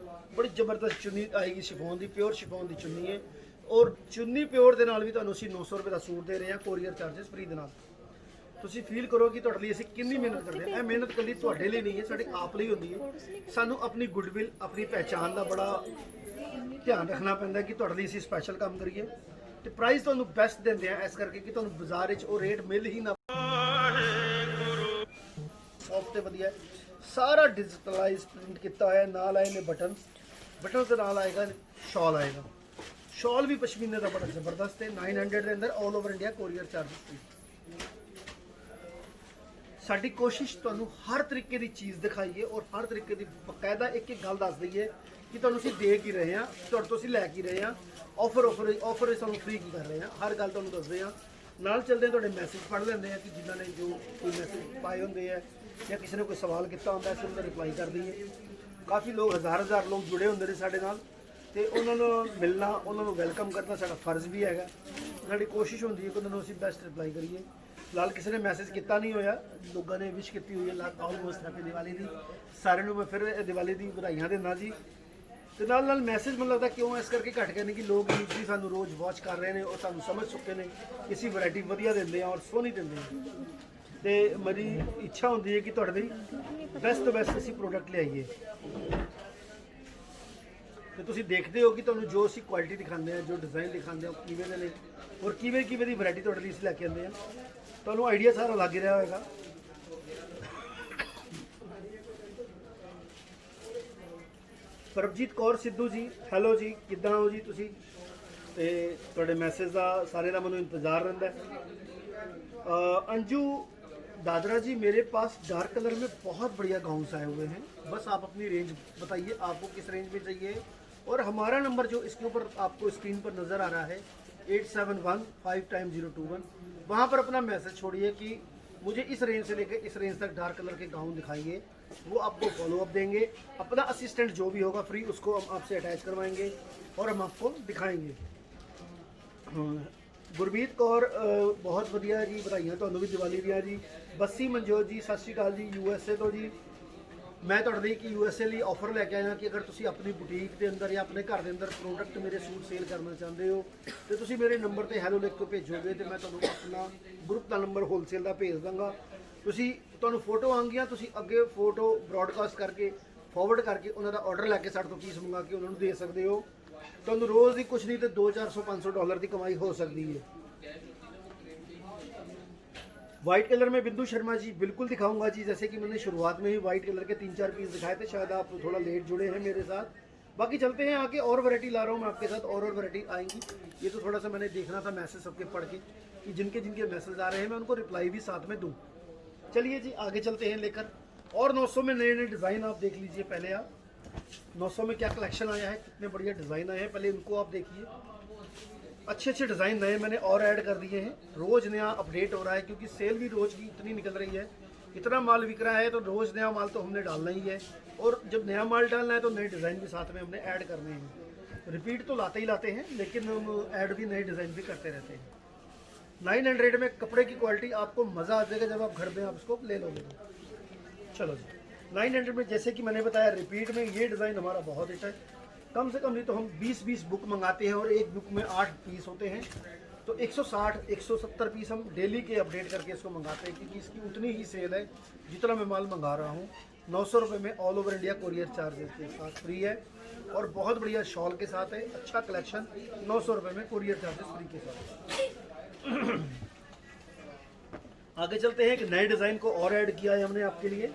ਬੜੀ ਜ਼ਬਰਦਸਤ ਚੁੰਨੀ ਆਏਗੀ ਸ਼ਿਫੋਨ ਦੀ, ਪਿਓਰ ਸ਼ਿਫੋਨ ਦੀ ਚੁੰਨੀ ਹੈ, ਔਰ ਚੁੰਨੀ ਪਿਓਰ ਦੇ ਨਾਲ ਵੀ ਤੁਹਾਨੂੰ ਅਸੀਂ 900 ਰੁਪਏ ਦਾ ਸੂਟ ਦੇ ਰਹੇ ਹਾਂ ਕੋਰੀਅਰ ਚਾਰजेस ਫ੍ਰੀ ਦੇ ਨਾਲ। ਤੁਸੀਂ ਫੀਲ ਕਰੋ ਕਿ ਤੁਹਾਡੇ ਲਈ ਅਸੀਂ ਕਿੰਨੀ ਮਿਹਨਤ ਕਰਦੇ ਹਾਂ। ਇਹ ਮਿਹਨਤ ਇਕੱਲੀ ਤੁਹਾਡੇ ਲਈ ਨਹੀਂ ਹੈ, ਸਾਡੇ ਆਪ ਲਈ ਹੁੰਦੀ ਹੈ। ਸਾਨੂੰ ਆਪਣੀ ਗੁੱਡਵਿਲ, ਆਪਣੀ ਪਹਿਚਾਨ ਦਾ ਬੜਾ ਧਿਆਨ ਰੱਖਣਾ ਪੈਂਦਾ ਕਿ ਤੁਹਾਡੇ ਲਈ ਅਸੀਂ ਸਪੈਸ਼ਲ ਕੰਮ ਕਰੀਏ, ਤੇ ਪ੍ਰਾਈਸ ਤੁਹਾਨੂੰ ਬੈਸਟ ਦਿੰਦੇ ਆ, ਇਸ ਕਰਕੇ ਕਿ ਤੁਹਾਨੂੰ ਬਾਜ਼ਾਰ ਵਿੱਚ ਉਹ ਰੇਟ ਮਿਲ ਹੀ ਨਾ। ਸੌਫਟ ਤੇ ਵਧੀਆ, ਸਾਰਾ ਡਿਜੀਟਲਾਈਜ਼ ਪ੍ਰਿੰਟ ਕੀਤਾ ਹੋਇਆ, ਨਾਲ ਆਏ ਨੇ ਬਟਨ ਦੇ ਨਾਲ ਆਏਗਾ ਸ਼ਾਲ ਆਏਗਾ। ਸ਼ਾਲ ਵੀ ਪਸ਼ਮੀਨੇ ਦਾ ਬੜਾ ਜ਼ਬਰਦਸਤ ਹੈ। 900 ਦੇ ਅੰਦਰ ਆਲ ਓਵਰ ਇੰਡੀਆ ਕੋਰੀਅਰ ਚਾਰजेस। ਸਾਡੀ ਕੋਸ਼ਿਸ਼ ਤੁਹਾਨੂੰ ਹਰ ਤਰੀਕੇ ਦੀ ਚੀਜ਼ ਦਿਖਾਈਏ, ਔਰ ਹਰ ਤਰੀਕੇ ਦੀ ਬਕਾਇਦਾ ਇੱਕ ਇੱਕ ਗੱਲ ਦੱਸ ਦਈਏ ਕਿ ਤੁਹਾਨੂੰ ਅਸੀਂ ਦੇ ਕੀ ਰਹੇ ਹਾਂ, ਤੁਹਾਡੇ ਤੋਂ ਅਸੀਂ ਲੈ ਕੀ ਰਹੇ ਹਾਂ, ਆਫਰ ਸਾਨੂੰ ਫ੍ਰੀ ਕੀ ਕਰ ਰਹੇ ਹਾਂ, ਹਰ ਗੱਲ ਤੁਹਾਨੂੰ ਦੱਸਦੇ ਹਾਂ। ਨਾਲ ਚੱਲਦੇ ਤੁਹਾਡੇ ਮੈਸੇਜ ਪੜ੍ਹ ਲੈਂਦੇ ਆ ਕਿ ਜਿਨ੍ਹਾਂ ਨੇ ਜੋ ਕੋਈ ਮੈਸੇਜ ਪਾਏ ਹੁੰਦੇ ਆ ਜਾਂ ਕਿਸੇ ਨੇ ਕੋਈ ਸਵਾਲ ਕੀਤਾ ਹੁੰਦਾ, ਅਸੀਂ ਉਹਦਾ ਰਿਪਲਾਈ ਕਰ ਦਈਏ। ਕਾਫੀ ਲੋਕ ਹਜ਼ਾਰ ਲੋਕ ਜੁੜੇ ਹੁੰਦੇ ਨੇ ਸਾਡੇ ਨਾਲ, ਤੇ ਉਹਨਾਂ ਨੂੰ ਮਿਲਣਾ, ਉਹਨਾਂ ਨੂੰ ਵੈਲਕਮ ਕਰਨਾ ਸਾਡਾ ਫਰਜ਼ ਵੀ ਹੈਗਾ। ਸਾਡੀ ਕੋਸ਼ਿਸ਼ ਹੁੰਦੀ ਹੈ ਕਿ ਉਹਨਾਂ ਨੂੰ ਅਸੀਂ ਬੈਸਟ ਰਿਪਲਾਈ ਕਰੀਏ। ਫਿਲਹਾਲ ਕਿਸੇ ਨੇ ਮੈਸੇਜ ਕੀਤਾ ਨਹੀਂ ਹੋਇਆ, ਲੋਕਾਂ ਨੇ ਵਿਸ਼ ਕੀਤੀ ਹੋਈ ਹੈ ਆਲਮੋਸਟ ਹੈਪੀ ਦੀਵਾਲੀ ਦੀ। ਸਾਰਿਆਂ ਨੂੰ ਮੈਂ ਫਿਰ ਦੀਵਾਲੀ ਦੀ ਵਧਾਈਆਂ ਦਿੰਦਾ ਜੀ। ਤੇ ਨਾਲ ਮੈਸੇਜ ਮੈਨੂੰ ਲੱਗਦਾ ਕਿਉਂ ਇਸ ਕਰਕੇ ਘਟ ਗਏ ਨੇ ਕਿ ਲੋਕ ਜੀ ਸਾਨੂੰ ਰੋਜ਼ ਵਾਚ ਕਰ ਰਹੇ ਨੇ, ਔਰ ਸਾਨੂੰ ਸਮਝ ਚੁੱਕੇ ਨੇ ਕਿ ਅਸੀਂ ਵੈਰਾਈਟੀ ਵਧੀਆ ਦਿੰਦੇ ਹਾਂ ਔਰ ਸੋਹਣੀ ਦਿੰਦੇ ਹਾਂ। ਤੇ ਮੇਰੀ ਇੱਛਾ ਹੁੰਦੀ ਹੈ ਕਿ ਤੁਹਾਡੇ ਲਈ ਬੈਸਟ ਤੋਂ ਬੈਸਟ ਅਸੀਂ ਪ੍ਰੋਡਕਟ ਲਿਆਈਏ। ਤੇ ਤੁਸੀਂ ਦੇਖਦੇ ਹੋ ਕਿ ਤੁਹਾਨੂੰ ਜੋ ਅਸੀਂ ਕੁਆਲਿਟੀ ਦਿਖਾਉਂਦੇ ਹਾਂ, ਜੋ ਡਿਜ਼ਾਈਨ ਦਿਖਾਉਂਦੇ ਹਾਂ, ਕਿਵੇਂ ਦੇ ਨੇ ਔਰ ਕਿਵੇਂ ਦੀ ਵੈਰਾਈਟੀ ਤੁਹਾਡੇ ਲਈ ਅਸੀਂ ਲੈ ਕੇ ਆਉਂਦੇ ਹਾਂ। ਤੁਹਾਨੂੰ ਆਈਡੀਆ ਸਾਰਾ ਲੱਗ ਰਿਹਾ ਹੋਵੇਗਾ। ਪ੍ਰਭਜੀਤ ਕੌਰ ਸਿੱਧੂ ਜੀ, ਹੈਲੋ ਜੀ, ਕਿੱਦਾਂ ਹੋ ਜੀ ਤੁਸੀਂ? ਤੇ ਤੁਹਾਡੇ ਮੈਸੇਜ ਦਾ ਸਾਰੇ ਦਾ ਮੈਨੂੰ ਇੰਤਜ਼ਾਰ ਰਹਿੰਦਾ है। अंजू दादरा जी, मेरे पास डार्क कलर में बहुत बढ़िया गाउन्स आए हुए हैं, बस आप अपनी रेंज बताइए आपको किस रेंज में चाहिए। और हमारा नंबर जो इसके ऊपर आपको स्क्रीन पर नज़र आ रहा है 87155021, वहाँ पर अपना मैसेज छोड़िए कि मुझे इस रेंज से लेकर इस रेंज तक डार्क कलर के गाउन दिखाइए। वो आपको फॉलो अप देंगे, अपना असिस्टेंट जो भी होगा फ्री उसको हम आपसे अटैच करवाएंगे और हम आपको दिखाएंगे। ਗੁਰਬੀਤ ਕੌਰ ਬਹੁਤ ਵਧੀਆ ਜੀ, ਵਧਾਈਆਂ ਤੁਹਾਨੂੰ ਵੀ ਦੀਵਾਲੀ ਦੀਆਂ ਜੀ। ਬੱਸੀ ਮਨਜੋਤ ਜੀ, ਸਤਿ ਸ਼੍ਰੀ ਅਕਾਲ ਜੀ, USA ਤੋਂ ਜੀ। ਮੈਂ ਤੁਹਾਡੇ ਲਈ ਕਿ USA ਲਈ ਆਫਰ ਲੈ ਕੇ ਆਇਆ ਕਿ ਅਗਰ ਤੁਸੀਂ ਆਪਣੀ ਬੁਟੀਕ ਦੇ ਅੰਦਰ ਜਾਂ ਆਪਣੇ ਘਰ ਦੇ ਅੰਦਰ ਪ੍ਰੋਡਕਟ ਮੇਰੇ ਸੂਟ ਸੇਲ ਕਰਨਾ ਚਾਹੁੰਦੇ ਹੋ, ਤੇ ਤੁਸੀਂ ਮੇਰੇ ਨੰਬਰ ਤੇ ਹੈਲੋ ਲਿਖ ਕੇ ਭੇਜੋਗੇ, ਤੇ ਮੈਂ ਤੁਹਾਨੂੰ ਆਪਣਾ ਗਰੁੱਪ ਦਾ ਨੰਬਰ ਹੋਲਸੇਲ ਦਾ ਭੇਜ ਦਾਂਗਾ। ਤੁਹਾਨੂੰ ਫੋਟੋ ਆਉਣਗੀਆਂ, ਤੁਸੀਂ ਅੱਗੇ ਫੋਟੋ ਬ੍ਰੌਡਕਾਸਟ ਕਰਕੇ ਫਾਰਵਰਡ ਕਰਕੇ ਉਹਨਾਂ ਦਾ ਆਰਡਰ ਲੈ ਕੇ ਸਾਡੇ ਤੋਂ ਪੀਸ ਮੰਗਾ ਕੇ ਉਹਨਾਂ ਨੂੰ ਦੇ ਸਕਦੇ ਹੋ। ਤੁਹਾਨੂੰ रोज़ ही कुछ नहीं तो $200-400-500 की कमाई हो सकती है। वाइट कलर में बिंदु शर्मा जी, बिल्कुल दिखाऊंगा जी। जैसे कि मैंने शुरुआत में ही वाइट कलर के 3-4 पीस दिखाए थे, शायद आप थोड़ा लेट जुड़े हैं मेरे साथ। बाकी चलते हैं आगे, और वैरायटी ला रहा हूँ मैं आपके साथ, और वैरायटी आएंगी। ये तो थोड़ा सा मैंने देखना था मैसेज सबके पढ़ के कि जिनके मैसेज आ रहे हैं मैं उनको रिप्लाई भी साथ में दूँ। चलिए जी आगे चलते हैं लेकर। और 900 में नए डिज़ाइन आप देख लीजिए। पहले आप 900 में क्या कलेक्शन आया है, कितने बढ़िया डिज़ाइन आए हैं, पहले इनको आप देखिए। अच्छे डिज़ाइन नए मैंने और ऐड कर दिए हैं। रोज़ नया अपडेट हो रहा है क्योंकि सेल भी रोज़ की इतनी निकल रही है, इतना माल बिक रहा है, तो रोज़ नया माल तो हमने डालना ही है। और जब नया माल डालना है तो नए डिज़ाइन भी साथ में हमने ऐड करने हैं। रिपीट तो लाते ही लाते हैं, लेकिन हम ऐड भी नए डिज़ाइन भी करते रहते हैं। 900 में कपड़े की क्वालिटी आपको मज़ा आ जाएगा जब आप घर में आप इसको ले लोगे। चलो जी 900 में जैसे कि मैंने बताया रिपीट में ये डिज़ाइन हमारा बहुत हिट है। कम से कम नहीं तो हम 20-20 बुक मंगाते हैं और एक बुक में 8 पीस होते हैं, तो 160-170 पीस हम डेली के अपडेट करके इसको मंगाते हैं, क्योंकि इसकी उतनी ही सेल है जितना मैं माल मंगा रहा हूँ। 900 रुपये में all over India courier charges के साथ फ्री है, और बहुत बढ़िया शॉल के साथ है। अच्छा कलेक्शन 900 रुपये में कोरियर चार्जेस फ्री के साथ। आगे चलते हैं, एक नए डिज़ाइन को और ऐड किया है हमने आपके लिए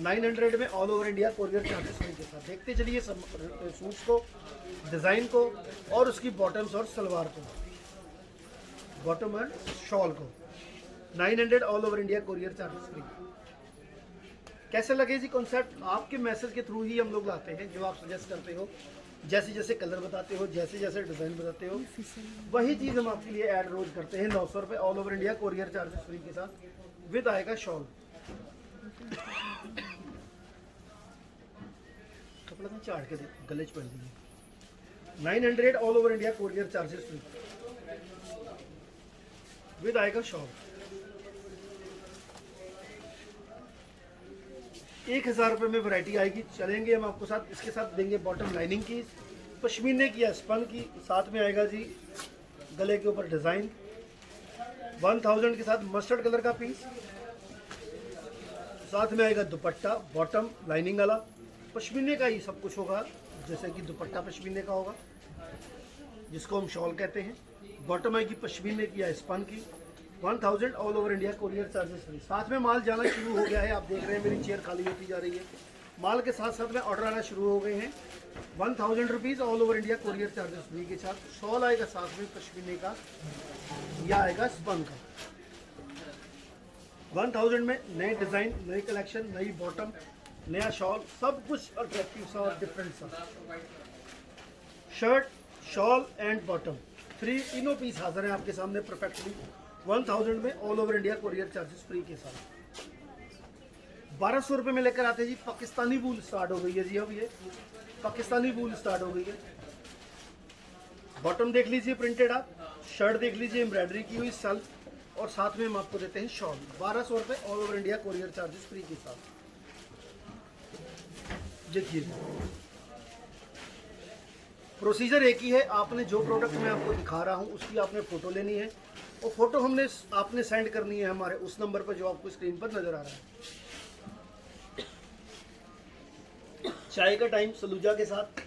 900 में all over India courier charges free के साथ। देखते चलिए सब सूट्स को, डिज़ाइन को और उसकी बॉटम्स और सलवार को, बॉटम और शॉल को। 900 all over India courier charges free. कैसे लगे जी कॉन्सेप्ट? आपके मैसेज के थ्रू ही हम लोग लाते हैं, जो आप सजेस्ट करते हो, जैसे जैसे कलर बताते हो, जैसे जैसे डिज़ाइन बताते हो, वही चीज़ हम आपके लिए ऐड रोज करते हैं। 900 रुपये all over India courier charges free के साथ, विद आएगा शॉल। कपड़ा में चाट के गले च पहन दीजिए। 900 all over India courier charges free, with आएगा शॉल। 1000 रुपये में वैरायटी आएगी। चलेंगे हम आपको साथ, इसके साथ देंगे बॉटम लाइनिंग की, पश्मीने की या स्पन की, साथ में आएगा जी गले के ऊपर डिज़ाइन। 1000 के साथ मस्टर्ड कलर का पीस, साथ में आएगा दुपट्टा, बॉटम लाइनिंग वाला, पश्मीने का ही सब कुछ होगा, जैसे कि दुपट्टा पश्मीने का होगा जिसको हम शॉल कहते हैं। बॉटम आएगी पश्मीने की या स्पन की। 1000 all over India courier charges free. साथ में माल जाना शुरू हो गया है, आप देख रहे हैं मेरी चेयर खाली होती जा रही है। माल के साथ साथ में ऑर्डर आना शुरू हो गए हैं। 1000 rupees all over India courier charges free के साथ। शॉल आएगा साथ में पश्मीने का या आएगा स्पन का। 1000 में नए डिज़ाइन, नई कलेक्शन, नई बॉटम, नया शॉल, सब कुछ अट्रैक्टिव सा और डिफरेंट सा। Shirt, shawl and bottom free, तीनों पीस हाजिर हैं आपके सामने परफेक्टली। 1000 में all over India courier charges free के साथ। 1200 रुपये में लेकर आते हैं जी। पाकिस्तानी वूल स्टार्ट हो गई है जी, अब ये पाकिस्तानी वूल स्टार्ट हो गई है। बॉटम देख लीजिए प्रिंटेड, आप शर्ट देख लीजिए एम्ब्रॉयडरी की हुई सेल्फ, और साथ में हम आपको देते हैं शॉल। 1200 रुपये all over India courier charges free के साथ। देखिए प्रोसीजर एक ही है, आपने जो प्रोडक्ट मैं आपको दिखा रहा हूँ उसकी आपने फ़ोटो लेनी है, और फोटो हमने आपने सेंड करनी है हमारे उस नंबर पर जो आपको स्क्रीन पर नजर आ रहा है। चाय का टाइम सलूजा के साथ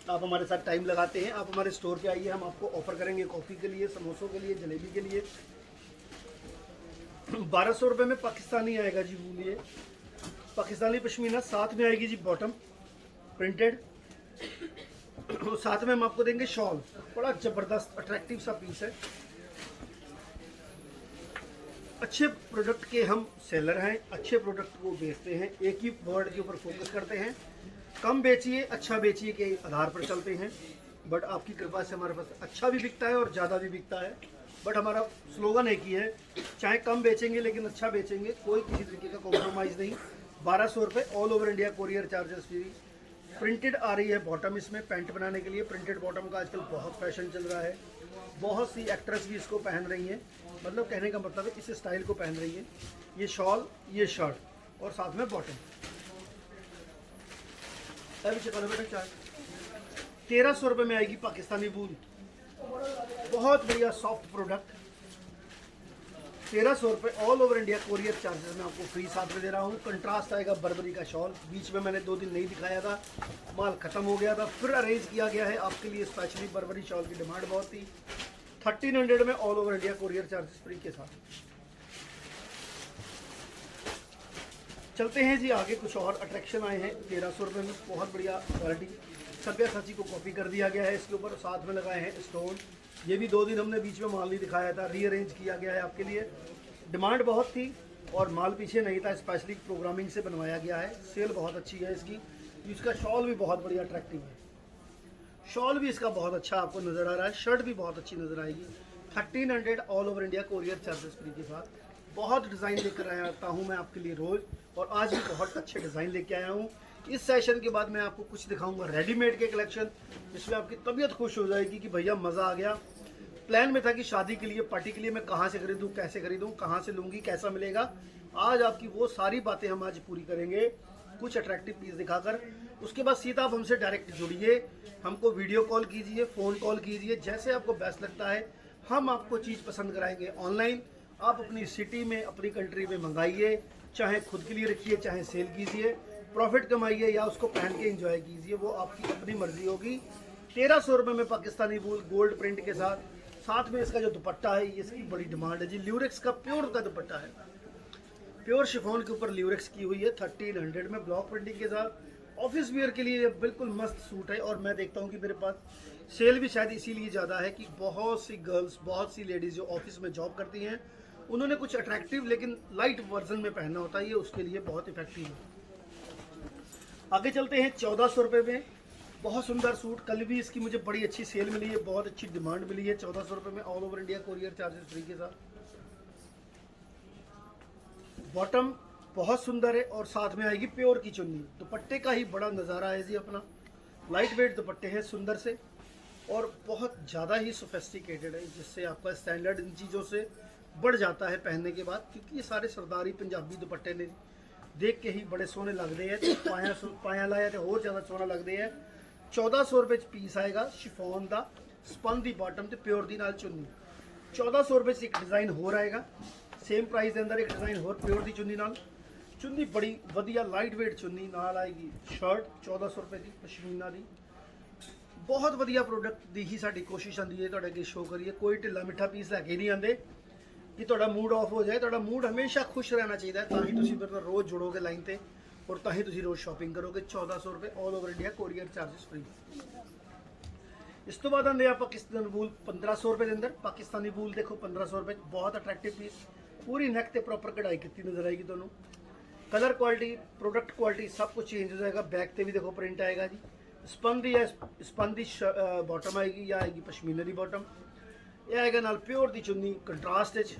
आप हमारे साथ टाइम लगाते हैं, आप हमारे स्टोर पे आइए, हम आपको ऑफर करेंगे कॉफ़ी के लिए, समोसों के लिए, जलेबी के लिए। 1200 रुपये में पाकिस्तानी आएगा जी वूल, ये पाकिस्तानी पश्मीना, साथ में आएगी जी बॉटम प्रिंटेड, साथ में हम आपको देंगे शॉल। बड़ा ज़बरदस्त अट्रैक्टिव सा पीस है। अच्छे प्रोडक्ट के हम सेलर हैं, अच्छे प्रोडक्ट को बेचते हैं, एक ही वर्ड के ऊपर फोकस करते हैं। कम बेचिए, अच्छा बेचिए के आधार पर चलते हैं। बट आपकी कृपा से हमारे पास अच्छा भी बिकता है और ज़्यादा भी बिकता है। बट हमारा स्लोगन एक ही है, चाहे कम बेचेंगे लेकिन अच्छा बेचेंगे, कोई किसी तरीके का कॉम्प्रोमाइज़ नहीं। 1200 रुपये all over India courier charges free. Printed आ रही है बॉटम, इसमें पैंट बनाने के लिए प्रिंटेड बॉटम का आजकल बहुत फैशन चल रहा है। बहुत सी एक्ट्रेस भी इसको पहन रही हैं, मतलब कहने का मतलब है इस स्टाइल को पहन रही है। ये शॉल, ये शर्ट और साथ में बॉटम। 1300 रुपये में आएगी पाकिस्तानी वूल, बहुत बढ़िया सॉफ्ट प्रोडक्ट। 1300 रुपये all over India courier charges में आपको फ्री साथ में दे रहा हूँ। कंट्रास्ट आएगा बर्बरी का शॉल, बीच में मैंने 2 दिन नहीं दिखाया था, माल ख़त्म हो गया था, फिर अरेंज किया गया है आपके लिए स्पेशली। बर्बरी शॉल की डिमांड बहुत थी। 1300 में all over India courier charges free के साथ। चलते हैं जी आगे, कुछ और अट्रैक्शन आए हैं 1300 रुपये में, बहुत बढ़िया क्वालिटी। सब्यासाची को कॉपी कर दिया गया है इसके ऊपर, साथ में लगाए हैं स्टोन। ये भी 2 दिन हमने बीच में माल नहीं दिखाया था, रीअरेंज किया गया है आपके लिए। डिमांड बहुत थी और माल पीछे नहीं था, स्पेशली प्रोग्रामिंग से बनवाया गया है। सेल बहुत अच्छी है इसकी। इसका शॉल भी बहुत बढ़िया अट्रैक्टिव है, शॉल भी इसका बहुत अच्छा आपको नज़र आ रहा है, शर्ट भी बहुत अच्छी नज़र आएगी। 1300 all over India courier charges free के साथ। बहुत डिज़ाइन लेकर आया आता हूँ मैं आपके लिए रोज़, और आज भी बहुत अच्छे डिज़ाइन लेके आया हूँ। इस सेशन के बाद मैं आपको कुछ दिखाऊंगा रेडीमेड के कलेक्शन, जिसमें आपकी तबीयत खुश हो जाएगी कि भैया मज़ा आ गया। प्लान में था कि शादी के लिए, पार्टी के लिए मैं कहाँ से खरीदूँ, कैसे खरीदूँ, कहाँ से लूँगी, कैसा मिलेगा। आज आपकी वो सारी बातें हम आज पूरी करेंगे कुछ अट्रैक्टिव पीस दिखाकर। उसके बाद सीधा आप हमसे डायरेक्ट जुड़िए, हमको वीडियो कॉल कीजिए, फ़ोन कॉल कीजिए, जैसे आपको बेस्ट लगता है हम आपको चीज़ पसंद कराएंगे। ऑनलाइन आप अपनी सिटी में, अपनी कंट्री में मंगाइए, चाहे खुद के लिए रखिए, चाहे सेल कीजिए, प्रॉफिट कमाइए या उसको पहन के एंजॉय कीजिए, वो आपकी अपनी मर्जी होगी। 1300 रुपये में पाकिस्तानी वूल गोल्ड प्रिंट के साथ, साथ में इसका जो दुपट्टा है, इसकी बड़ी डिमांड है जी। ल्यूरेक्स का प्योर का दुपट्टा है, प्योर शिफॉन के ऊपर ल्यूरेक्स की हुई है 1300 में ब्लॉक प्रिंटिंग के साथ। ऑफिस वियर के लिए ये बिल्कुल मस्त सूट है। और मैं देखता हूँ कि मेरे पास सेल भी शायद इसीलिए ज़्यादा है कि बहुत सी गर्ल्स, बहुत सी लेडीज़ जो ऑफिस में जॉब करती हैं, उन्होंने कुछ अट्रैक्टिव लेकिन लाइट वर्जन में पहनना होता है, ये उसके लिए बहुत इफेक्टिव है। आगे चलते हैं 1400 रुपये में। बहुत सुंदर सूट, कल भी इसकी मुझे बड़ी अच्छी सेल मिली है, बहुत अच्छी डिमांड मिली है। 1400 रुपये में all over India courier charges free के साथ। बॉटम बहुत सुंदर है और साथ में आएगी प्योर की चुन्नी। दुपट्टे का ही बड़ा नज़ारा है जी अपना। लाइट वेट दुपट्टे हैं सुंदर से और बहुत ज़्यादा ही सोफेस्टिकेटेड है, जिससे आपका स्टैंडर्ड इन चीज़ों से बढ़ जाता है पहनने के बाद, क्योंकि ये सारे सरदारी पंजाबी दुपट्टे ने देख के ही बड़े सोहने लगते हैं। पाया लाया तो होर ज़्यादा सोहना लगते हैं। 1400 रुपये पीस आएगा शिफॉन का, स्पन दी बॉटम तो प्योर दी नाल चुन्नी। 1400 रुपये एक डिज़ाइन होर आएगा, सेम प्राइस के अंदर एक डिज़ाइन होर प्योर दी चुन्नी नाल। चुन्नी बड़ी वधिया लाइट वेट चुन्नी नाल आएगी। शर्ट 1400 रुपये की पश्मीना दी। बहुत वधिया प्रोडक्ट दी ही साडी कोशिश आती है तुहाडे अगे शो करिए। कोई ढिला मिठा पीस लैके नहीं आते कि तुहाडा मूड ऑफ हो जाए। तुहाडा मूड हमेशा खुश रहना चाहिए, ताकि तुसीं मेरे नाल रोज़ जुड़ोगे लाइन ते और ताही तुसीं रोज़ शॉपिंग करोगे। 1400 रुपये all over India courier charges free. इस तो बाद आते पाकिस्तानी वूल 1500 रुपये के अंदर। पाकिस्तानी वूल देखो 1500 रुपये, बहुत अट्रैक्टिव पीस। पूरी नैक ते प्रॉपर कढ़ाई की नजर आएगी दोनों। कलर क्वालिटी, प्रोडक्ट क्वालिटी सब कुछ चेंज हो जाएगा। बैक पे भी देखो प्रिंट आएगा जी। स्पन दी है, स्पन दी बॉटम आएगी, या आएगी पश्मीने की बॉटम। यह आएगा नाल प्योर दी चुन्नी कंट्रास्ट।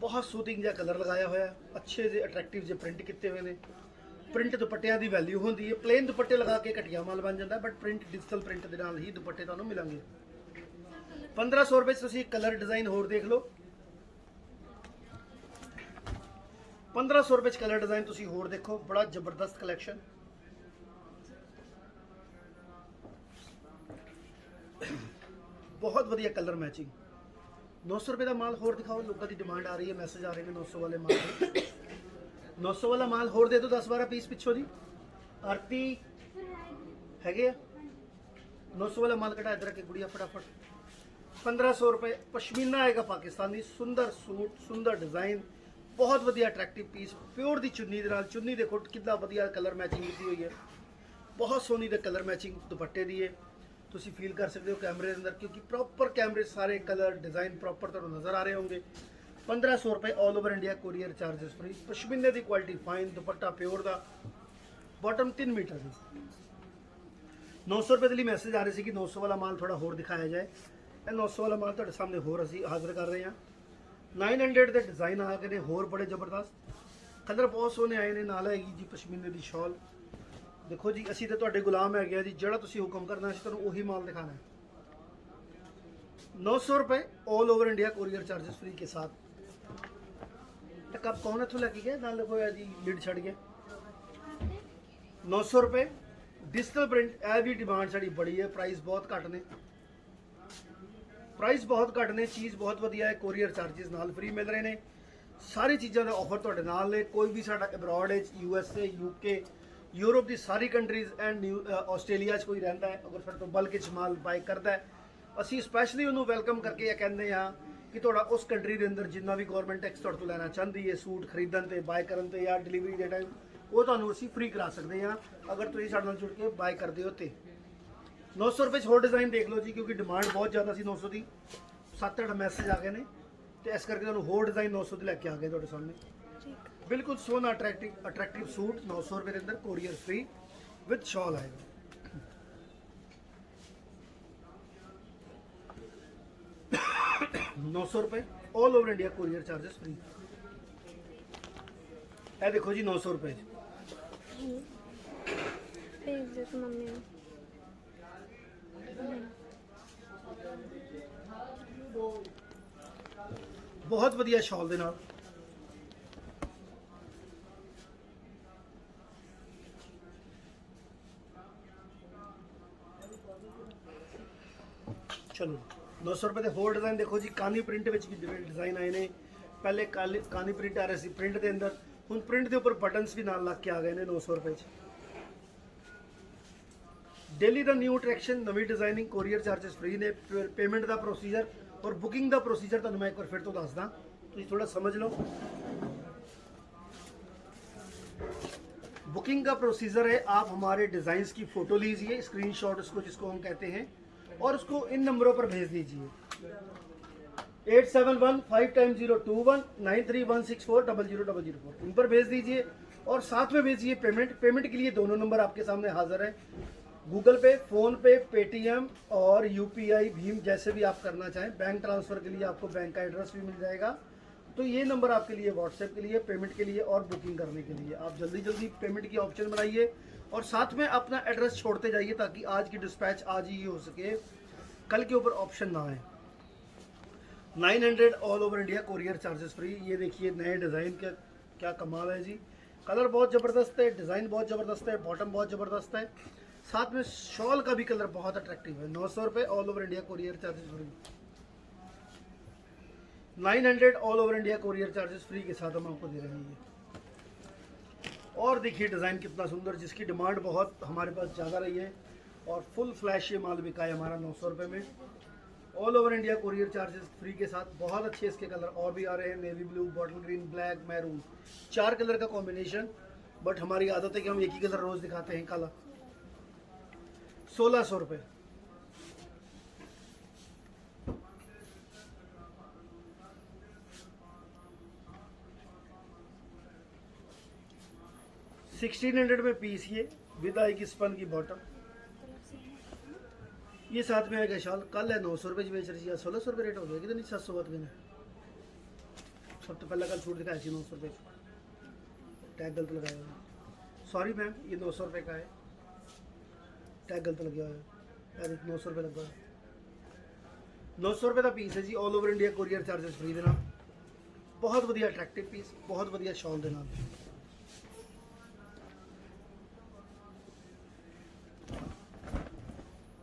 बहुत सूथिंग जहा कलर लगाया हुआ, अच्छे जे अट्रैक्टिव जे प्रिंट किए हुए हैं। प्रिंट दुपट्टियां की वैल्यू होती है। प्लेन दुपट्टे लगा के घटिया माल बन जाता है, बट प्रिंट डिजिटल प्रिंट के नाल ही दुपट्टे तुहानूं मिलेंगे। 1500 रुपये तुसीं कलर डिज़ाइन होर देख लो। 1500 रुपये कलर डिज़ाइन तुसीं होर देखो, बड़ा जबरदस्त कलैक्शन। बहुत वधिया कलर मैचिंग। 900 रुपये का माल होर दिखाओ, लोगों की डिमांड आ रही है, मैसेज आ रहे हैं 900 वाले माल। 900 वाला माल होर दे दो 10-12 पीस पिछों दी। आरती है 900 वाला माल कटा इधर के गुड़िया फटाफट। 1500 रुपये पश्मीना आएगा पाकिस्तानी। सुंदर सूट, सुंदर डिज़ाइन, बहुत वधिया अट्रैक्टिव पीस। प्योर दी चुन्नी दे नाल। चुन्नी देखो कितना वधिया कलर मैचिंग की हुई है, बहुत सोहनी दे कलर मैचिंग दुपट्टे दी है। तुसी फील कर सकते हो कैमरे के अंदर, क्योंकि प्रॉपर कैमरे सारे कलर डिज़ाइन प्रॉपर तुहानूं नज़र आ रहे होंगे। 1500 रुपये all over India courier charges free. पश्मीने की क्वालिटी फाइन, दुपट्टा प्योर का, बॉटम 3 मीटर की। 900 रुपये के लिए मैसेज आ रहे थे कि 900 वाला माल थोड़ा होर दिखाया जाए। यह 900 वाला माल तुहाडे सामने होर असीं हाज़र कर रहे हैं। 900 के डिज़ाइन आ गए ने होर बड़े जबरदस्त। कलर बहुत सोहने आए ने। नाल आएगी जी पश्मीने की शॉल। देखो जी, असीं तो तुहाडे गुलाम है जी, जिहड़ा तुसीं हुक्म करना असीं तुहानूं उही माल दिखाना है। 900 रुपये all over India courier charges free के साथ। तो कब कौन इतों लैके गया नाल होया जी, लिड छड़ गया। 900 रुपये डिजिटल प्रिंट। यह भी डिमांड साड़ी बड़ी है। प्राइस बहुत घट ने, प्राइस बहुत घट ने। चीज़ बहुत वधिया है। कोरियर चार्जेस नाल फ्री मिल रहे हैं। सारी चीज़ों का ऑफर तुहाडे नाल ने। कोई भी साडा अब्रॉड है, USA, UK, यूरोप की सारी कंट्रीज़ एंड आस्ट्रेलिया कोई रहिंदा है, अगर साडे तो बल्क च माल बाय करता है, असीं स्पैशली उन्होंने वैलकम करके यह कहते हैं कि तुहाडा उस कंट्री के अंदर जिन्ना भी गौरमेंट टैक्स तुहाडे तो लैना चाहती है सूट खरीदण ते, बाय करन ते या डिलीवरी के टाइम, वो तुहानूं असीं फ्री करा सकते हैं अगर तुसीं साडे नाल जुड़ के बाय करते हो तो। 900 रुपये होर डिज़ाइन देख लो जी, क्योंकि डिमांड बहुत ज़्यादा सी 900 की। 7-8 मैसेज आ गए हैं, तो इस करके तुहानूं होर डिज़ाइन 900 के लैके आ गए तुहाडे सामने। बिल्कुल सोहना अट्रैक्टिव सूट 900 रुपये के अंदर कोरियर फ्री विद शॉल आएगा। ₹900 all over India courier charges free. ए देखो जी 900 रुपये। बहुत वधिया शॉल दे नाल। चलो 900 रुपये के होर डिज़ाइन देखो जी। कानी प्रिंट में भी डिज़ाइन आए ने। पहले कानी प्रिंट आ रहे थे प्रिंट के अंदर, हुण प्रिंट के उपर बटन्स भी नाल लग के आ गए हैं 900 रुपये। डेली का न्यू अट्रैक्शन, नवी डिज़ाइनिंग, कोरियर चार्जेस फ्री ने। पेमेंट का प्रोसीजर और बुकिंग का प्रोसीजर तुहानूं मैं एक बार फिर तो दसदा, तुसीं थोड़ा समझ लो। बुकिंग का प्रोसीजर है, आप हमारे डिज़ाइंस की फ़ोटो लीजिए, स्क्रीनशॉट उसको जिसको हम कहते हैं, और उसको इन नंबरों पर भेज दीजिए 871550219316400004 इन पर भेज दीजिए। और साथ में भेजिए पेमेंट के लिए दोनों नंबर आपके सामने हाजिर है, गूगल पे, फ़ोन पे, पेटीएम और यूपीआई भीम, जैसे भी आप करना चाहें। बैंक ट्रांसफ़र के लिए आपको बैंक का एड्रेस भी मिल जाएगा। तो ये नंबर आपके लिए व्हाट्सएप के लिए, पेमेंट के लिए और बुकिंग करने के लिए। आप जल्दी जल्दी पेमेंट की ऑप्शन बनाइए और साथ में अपना एड्रेस छोड़ते जाइए ताकि आज की डिस्पैच आज ही हो सके, कल के ऊपर ऑप्शन ना आए। 900 all over India courier charges free. ये देखिए नए डिज़ाइन का क्या कमाल है जी, कलर बहुत ज़बरदस्त है, डिज़ाइन बहुत ज़बरदस्त है, बॉटम बहुत ज़बरदस्त है, साथ में शॉल का भी कलर बहुत अट्रैक्टिव है। 900 रुपये all over India courier charges free. 900 all over India courier charges free के साथ हम आपको दे रहे हैं ये। और देखिए डिज़ाइन कितना सुंदर, जिसकी डिमांड बहुत हमारे पास ज़्यादा रही है और फुल फ्लैश ये माल बिका है हमारा 900 रुपये में, all over India courier charges free के साथ। बहुत अच्छे इसके कलर और भी आ रहे हैं, navy blue, bottle green, black, maroon, 4 colour का कॉम्बिनेशन। बट हमारी आदत है कि हम एक ही कलर रोज़ दिखाते हैं, काला। 1600 रुपये। $1600 में पीस ये विद आएगी स्पन की बॉटम। ये साथ में आएगा शॉल। कल है 900 रुपये बेच रही है, 1600 रुपये रेट हो गया, कितनी 700 बात में। सब तो पहला कल छूट दिखाया थी 900 रुपये, टैग गलत लगाया हुआ, सॉरी मैम, ये 900 रुपये का है, टैग गलत लग गया है, 900 रुपये लगा है। 900 रुपये का पीस है जी, all over India courier charges free देना। बहुत वधिया अट्रैक्टिव पीस, बहुत वधिया शॉल देना।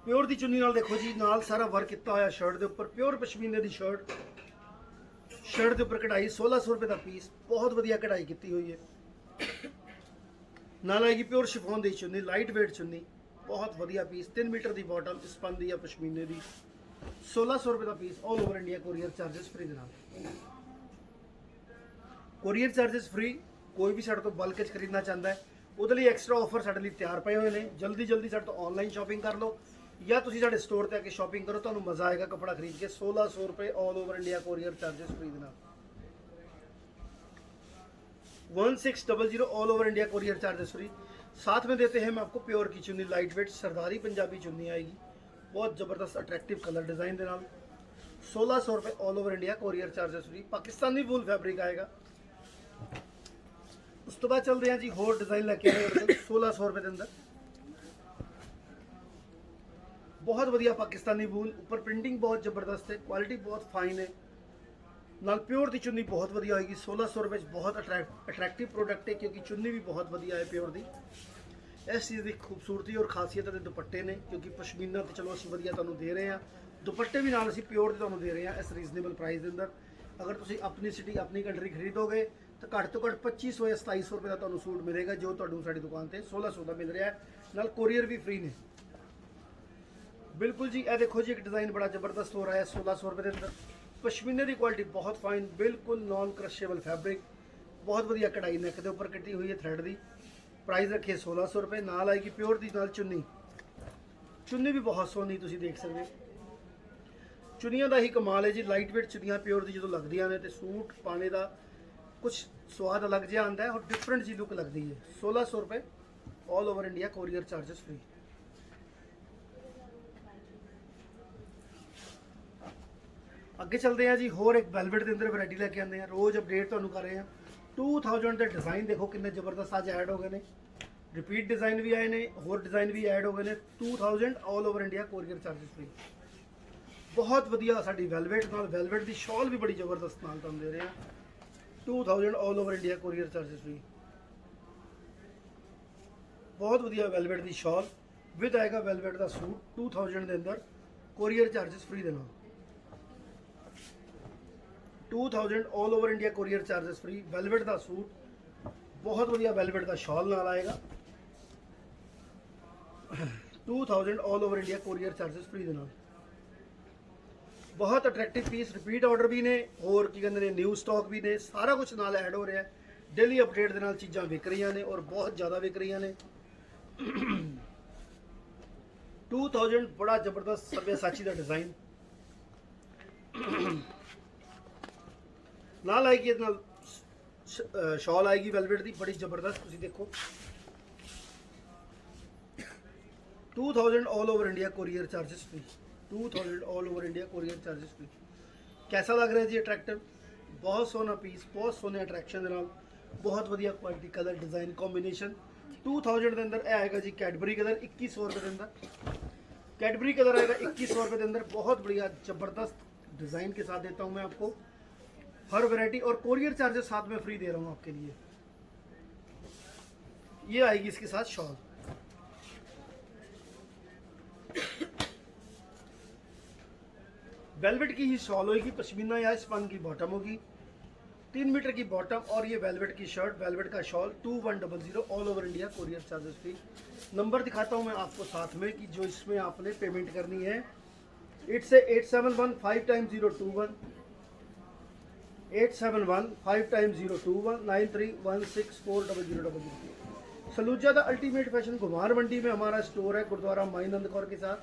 प्योर दी चुन्नी नाल देखो जी, नाल सारा वर्क किया होया शर्ट के ऊपर, प्योर पशमीने की शर्ट के ऊपर कढ़ाई। 1600 रुपये का पीस, बहुत वधिया कढ़ाई की हुई है। नाल आएगी प्योर शिफॉन की चुन्नी, लाइट वेट चुन्नी, बहुत वधिया पीस। 3 मीटर की बॉटल स्पन दी या पशमीने की। 1600 रुपये का piece, all over India courier charges free देना। Courier charges free. कोई भी साढ़े तो बल्क च खरीदना चाहता है ਉਹਦੇ ਲਈ एक्स्ट्रा ऑफर साढ़े लिए तैयार पे हुए हैं। जल्दी जल्दी साढ़े तो ऑनलाइन शॉपिंग कर लो या तुम साढ़े स्टोर पर आके शॉपिंग करो, तुम्हें मज़ा आएगा कपड़ा खरीद के। 1600 रुपये all over India courier charges free देना। 1600 all over India courier charges free. साथ में देते हैं हम आपको प्योर की चुन्नी, लाइट वेट सरदारी पंजाबी चुन्नी आएगी, बहुत ज़बरदस्त अट्रैक्टिव कलर डिज़ाइन के नाल। 1600 रुपये all over India courier charges free. Pakistani wool fabric आएगा। उस तो बाद चलते हैं जी होर डिज़ाइन लैके आए 1600 रुपये के अंदर। बहुत वधिया पाकिस्तानी वूल, ऊपर प्रिंटिंग बहुत ज़बरदस्त है, क्वालिटी बहुत फाइन है, नाल प्योर की चुन्नी बहुत वधिया होगी। 1600 रुपये बहुत अट्रैक्टिव प्रोडक्ट है क्योंकि चुन्नी भी बहुत वधिया है प्योर की। इस चीज़ की खूबसूरती और खासियत है दुपट्टे ने, क्योंकि पशमीना तो चलो असं वधिया तुहानूं दे रहे हैं, दुपट्टे भी नाल असीं प्योर के तुहानूं दे रहे हैं इस रीजनेबल प्राइस के अंदर। अगर तुसीं अपनी सिटी अपनी कंट्री खरीदोगे तो घੱਟ ਤੋਂ ਘੱਟ 2500 या 2700 रुपये का तुहानूं सूट मिलेगा, जो तुहानूं साडी दुकान पर 1600 का मिल रहा है, नाल कोरियर भी फ्री ने। बिल्कुल जी, यह देखो जी एक डिज़ाइन बड़ा ज़बरदस्त हो रहा है 1600 रुपये के अंदर। पशमीने की क्वालिटी बहुत फाइन, बिल्कुल नॉन क्रशेबल फैब्रिक, बहुत वधिया कढ़ाई नैक के उपर कटी हुई है थ्रेड की। प्राइस रखिए 1600 रुपये। नाल आएगी प्योर की नाल चुन्नी, चुन्नी भी बहुत सोहनी तुसीं देख सकते हो। चुनिया का ही कमाल है जी, लाइट वेट चुनिया प्योर की जो लगदियां ने तो सूट पाने का कुछ स्वाद अलग जिहा आंदा है और डिफरेंट जी लुक लगती है। 1600 रुपये all over India courier charges free. अगे चलते हैं जी, होर एक वेलवेट के अंदर वैरायटी लैके आते हैं, रोज़ अपडेट तुहानूं कर रहे हैं। 2000 के डिज़ाइन देखो कितने ज़बरदस्त अज ऐड हो गए हैं, रिपीट डिज़ाइन भी आए हैं, होर डिज़ाइन भी ऐड हो गए हैं। 2000 all over India courier charges free. बहुत वधिया साडी वेलवेट नाल, वेलवेट की शॉल भी बड़ी ज़बरदस्त नाल तुहानूं दे रहे हैं। 2000 all over India courier charges free. बहुत वधिया वेलवेट की शॉल विद आएगा वेलवेट का सूट 2000 के अंदर, कोरियर चार्जेस फ्री देना। 2000 all over India courier charges free. Velvet का सूट, बहुत वधिया वेलवेट का शॉल नाल आएगा। 2000 all over India courier charges free देना। बहुत अट्रैक्टिव पीस, रिपीट ऑर्डर भी ने और की कहते हैं न्यू स्टॉक भी ने, सारा कुछ नाल ऐड हो रहा है। डेली अपडेट ਦੇ ਨਾਲ ਚੀਜ਼ਾਂ ਵਿਕ ਰਹੀਆਂ ਨੇ ਔਰ ਬਹੁਤ ਜ਼ਿਆਦਾ ਵਿਕ ਰਹੀਆਂ ਨੇ। 2000 ਬੜਾ ਜ਼ਬਰਦਸਤ ਸੱਭਿਆਸਾਚੀ ਦਾ ਡਿਜ਼ਾਈਨ ਨਾਲ ਆਏਗੀ, ਇਹਦੇ ਨਾਲ ਸ਼ਾਲ ਆਏਗੀ ਵੈਲਵੇਟ ਦੀ ਬੜੀ ਜ਼ਬਰਦਸਤ। ਤੁਸੀਂ ਦੇਖੋ 2000 all over India courier charges free. 2000 all over India courier charges free. कैसा लग रहा है जी अट्रैक्टिव? बहुत सोहना पीस, बहुत सोहने अट्रैक्शन के नाल, बहुत वधिया क्वालिटी, कलर डिज़ाइन कॉम्बीनेशन। 2000 के अंदर आएगा जी कैडबरी कलर 2100 रुपये के अंदर। कैडबरी कलर आएगा 2100 रुपये के अंदर। बहुत बढ़िया ज़बरदस्त डिज़ाइन के साथ देता हूँ मैं आपको हर वैरायटी, और कोरियर चार्जेस साथ में फ्री दे रहा हूँ आपके लिए। ये आएगी इसके साथ शॉल। वेलवेट की ही शॉल होगी, पश्मीना या स्पन की बॉटम होगी, 3 मीटर की बॉटम, और ये वेलवेट की शर्ट, वेलवेट का shawl 2100 all over India courier charges free. Number दिखाता हूँ मैं आपको साथ में कि जो इसमें आपने पेमेंट करनी है। It's 871 5 time 021 871 5 time 021 9316400000। Saluja the ultimate fashion Ghumar Mandi में हमारा स्टोर है, गुरुद्वारा माईनंद कौर के साथ।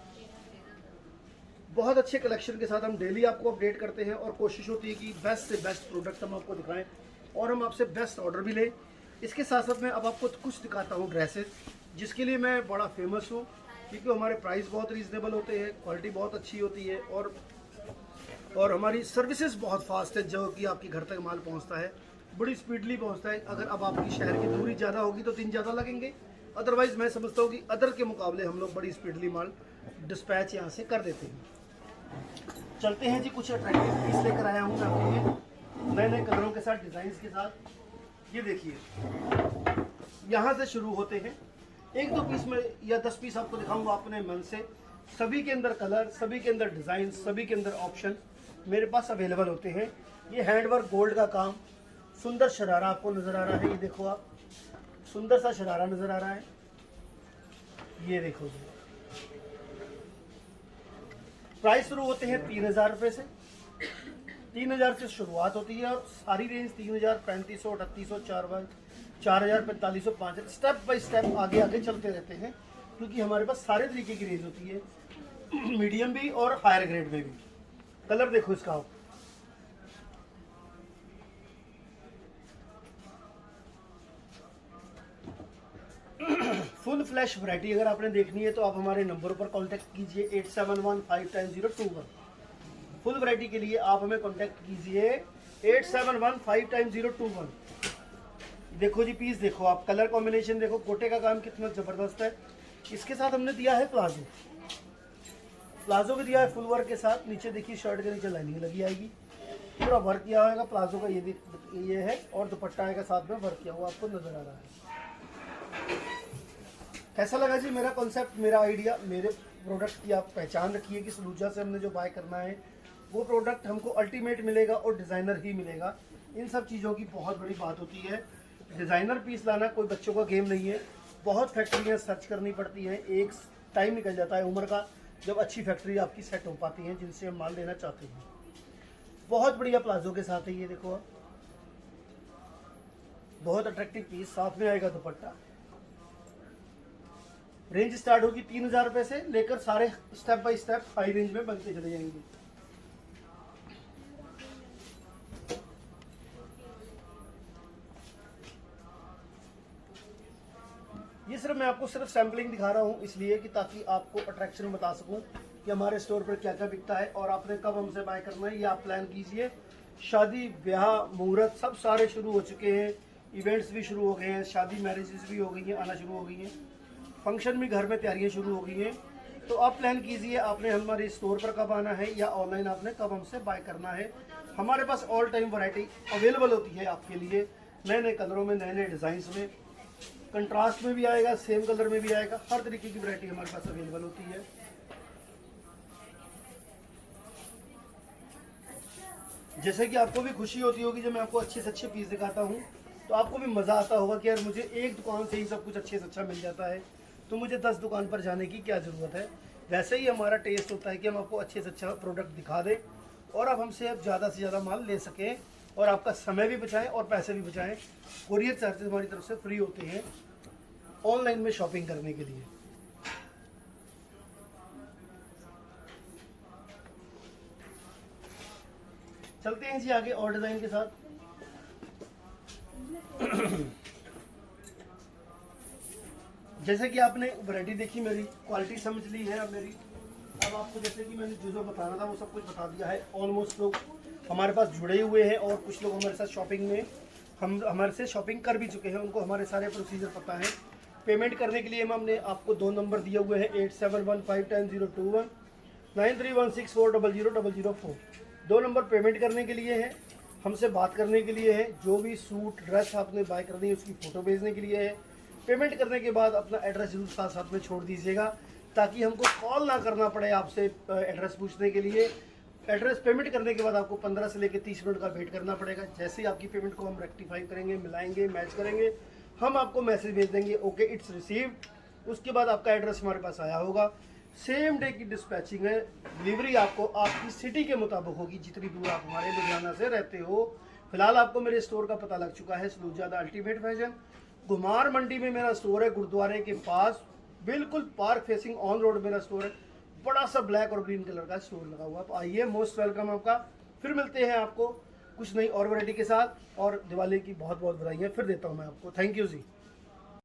बहुत अच्छे कलेक्शन के साथ हम डेली आपको अपडेट करते हैं और कोशिश होती है कि बेस्ट से बेस्ट प्रोडक्ट हम आपको दिखाएं और हम आपसे बेस्ट ऑर्डर भी लें। इसके साथ साथ मैं अब आपको कुछ दिखाता हूँ ड्रेसेस, जिसके लिए मैं बड़ा फेमस हूँ, क्योंकि हमारे प्राइस बहुत रीज़नेबल होते हैं, क्वालिटी बहुत अच्छी होती है, और हमारी सर्विसेज बहुत फास्ट है, जो कि आपके घर तक माल पहुँचता है, बड़ी स्पीडली पहुँचता है। अगर अब आपकी शहर की दूरी ज़्यादा होगी तो दिन ज़्यादा लगेंगे, अदरवाइज़ मैं समझता हूँ कि अदर के मुकाबले हम लोग बड़ी स्पीडली माल डिस्पैच यहाँ से कर देते हैं। चलते हैं जी, कुछ अट्रैक्टिव पीस लेकर आया हूँ मैं आपके लिए नए नए कलरों के साथ, डिज़ाइंस के साथ। ये देखिए, यहाँ से शुरू होते हैं, 1-2 पीस में या 10 पीस आपको दिखाऊंगा अपने मन से। सभी के अंदर कलर, सभी के अंदर डिज़ाइन, सभी के अंदर ऑप्शन मेरे पास अवेलेबल होते हैं। ये हैंडवर्क गोल्ड का काम, सुंदर शरारा आपको नज़र आ रहा है। ये देखो आप, सुंदर सा शरारा नज़र आ रहा है। ये देखो जी, प्राइस शुरू होते हैं 3000 रुपये से, 3000 से शुरुआत होती है, और सारी रेंज 3000, 3500, 3800, 4000, 4500, 5000, स्टेप बाय स्टेप आगे आगे चलते रहते हैं, क्योंकि हमारे पास सारे तरीके की रेंज होती है, मीडियम भी और हायर ग्रेड में भी। कलर देखो इसका आप, फुल फ्लैश वैरायटी अगर आपने देखनी है तो आप हमारे नंबरों पर कांटेक्ट कीजिए 871 5 टाइम 021। फुल वैरायटी के लिए आप हमें कांटेक्ट कीजिए 871 5 टाइम 021। देखो जी पीस देखो आप, कलर कॉम्बिनेशन देखो, कोटे का काम कितना ज़बरदस्त है। इसके साथ हमने दिया है प्लाजो, प्लाजो भी दिया है फुल वर्क के साथ। नीचे देखिए, शर्ट के नीचे लाइनिंग लगी आएगी, पूरा वर्क किया होगा प्लाजो का। ये है, और दुपट्टा आएगा साथ में वर्क किया हुआ, आपको नजर आ रहा है। कैसा लगा जी मेरा कॉन्सेप्ट, मेरा आइडिया, मेरे प्रोडक्ट की आप पहचान रखिए कि सलूजा से हमने जो बाय करना है वो प्रोडक्ट हमको अल्टीमेट मिलेगा और डिज़ाइनर ही मिलेगा। इन सब चीज़ों की बहुत बड़ी बात होती है। डिज़ाइनर पीस लाना कोई बच्चों का गेम नहीं है, बहुत फैक्ट्रियाँ सर्च करनी पड़ती हैं, एक टाइम निकल जाता है उम्र का जब अच्छी फैक्ट्री आपकी सेट हो पाती हैं जिनसे हम माल लेना चाहते हैं। बहुत बढ़िया प्लाजो के साथ है, ये देखो आप, बहुत अट्रैक्टिव पीस, साथ में आएगा दुपट्टा। रेंज स्टार्ट होगी 3000 रुपये से लेकर सारे step by step high range में बनते चले जाएंगे। ये सिर्फ मैं आपको सिर्फ सैम्पलिंग दिखा रहा हूँ, इसलिए कि ताकि आपको अट्रैक्शन बता सकूँ कि हमारे स्टोर पर क्या क्या बिकता है और आपने कब हमसे बाय करना है, ये आप प्लान कीजिए। शादी ब्याह मुहूर्त सब सारे शुरू हो चुके हैं, इवेंट्स भी शुरू हो गए हैं, शादी मैरिजेस भी हो गई हैं, आना शुरू हो गई हैं, फंक्शन भी घर में तैयारियां शुरू हो गई हैं। तो आप प्लान कीजिए आपने हमारे स्टोर पर कब आना है या ऑनलाइन आपने कब हमसे बाय करना है। हमारे पास ऑल टाइम वैरायटी अवेलेबल होती है आपके लिए, नए नए कलरों में, नए नए डिज़ाइंस में, कंट्रास्ट में भी आएगा, सेम कलर में भी आएगा, हर तरीके की वैरायटी हमारे पास अवेलेबल होती है। जैसे कि आपको भी खुशी होती होगी जब मैं आपको अच्छे से अच्छे पीस दिखाता हूँ, तो आपको भी मज़ा आता होगा कि यार मुझे एक दुकान से ही सब कुछ अच्छे से अच्छा मिल जाता है, तो मुझे 10 दुकान पर जाने की क्या ज़रूरत है। वैसे ही हमारा टेस्ट होता है कि हम आपको अच्छे से अच्छा प्रोडक्ट दिखा दें और आप हमसे अब ज़्यादा से ज़्यादा माल ले सकें और आपका समय भी बचाएं और पैसे भी बचाएं। कोरियर चार्जेस हमारी तरफ से फ्री होते हैं ऑनलाइन में शॉपिंग करने के लिए। चलते हैं जी आगे और डिज़ाइन के साथ। जैसे कि आपने वैरायटी देखी, मेरी क्वालिटी समझ ली है अब मेरी। अब आपको जैसे कि मैंने जो बताना था वो सब कुछ बता दिया है। ऑलमोस्ट लोग हमारे पास जुड़े हुए हैं और कुछ लोग हमारे साथ शॉपिंग में हमारे से शॉपिंग कर भी चुके हैं, उनको हमारे सारे प्रोसीजर पता है। पेमेंट करने के लिए हमने आपको 2 नंबर दिए हुए हैं 87151021 9316400004। 2 नंबर पेमेंट करने के लिए है, हमसे बात करने के लिए है, जो भी सूट ड्रेस आपने बाय करनी है उसकी फ़ोटो भेजने के लिए है। पेमेंट करने के बाद अपना एड्रेस जरूर साथ साथ में छोड़ दीजिएगा ताकि हमको कॉल ना करना पड़े आपसे एड्रेस पूछने के लिए। एड्रेस पेमेंट करने के बाद आपको 15 से लेकर 30 मिनट का वेट करना पड़ेगा। जैसे ही आपकी पेमेंट को हम रेक्टिफाई करेंगे, मिलाएंगे, मैच करेंगे, हम आपको मैसेज भेज देंगे ओके इट्स रिसीव्ड। उसके बाद आपका एड्रेस हमारे पास आया होगा। सेम डे की डिस्पैचिंग है। डिलीवरी आपको आपकी सिटी के मुताबिक होगी, जितनी दूर आप हमारे लुधियाना से रहते हो। फिलहाल आपको मेरे स्टोर का पता लग चुका है, सलूजा द अल्टीमेट फैशन। गुमार मंडी में मेरा स्टोर है, गुरुद्वारे के पास, बिल्कुल पार्क फेसिंग ऑन रोड मेरा स्टोर है। बड़ा सा ब्लैक और ग्रीन कलर का स्टोर लगा हुआ। आप आइए, मोस्ट वेलकम आपका। फिर मिलते हैं आपको कुछ नई और वैरायटी के साथ, और दिवाली की बहुत बहुत बधाइयाँ फिर देता हूँ मैं आपको। Thank you ji.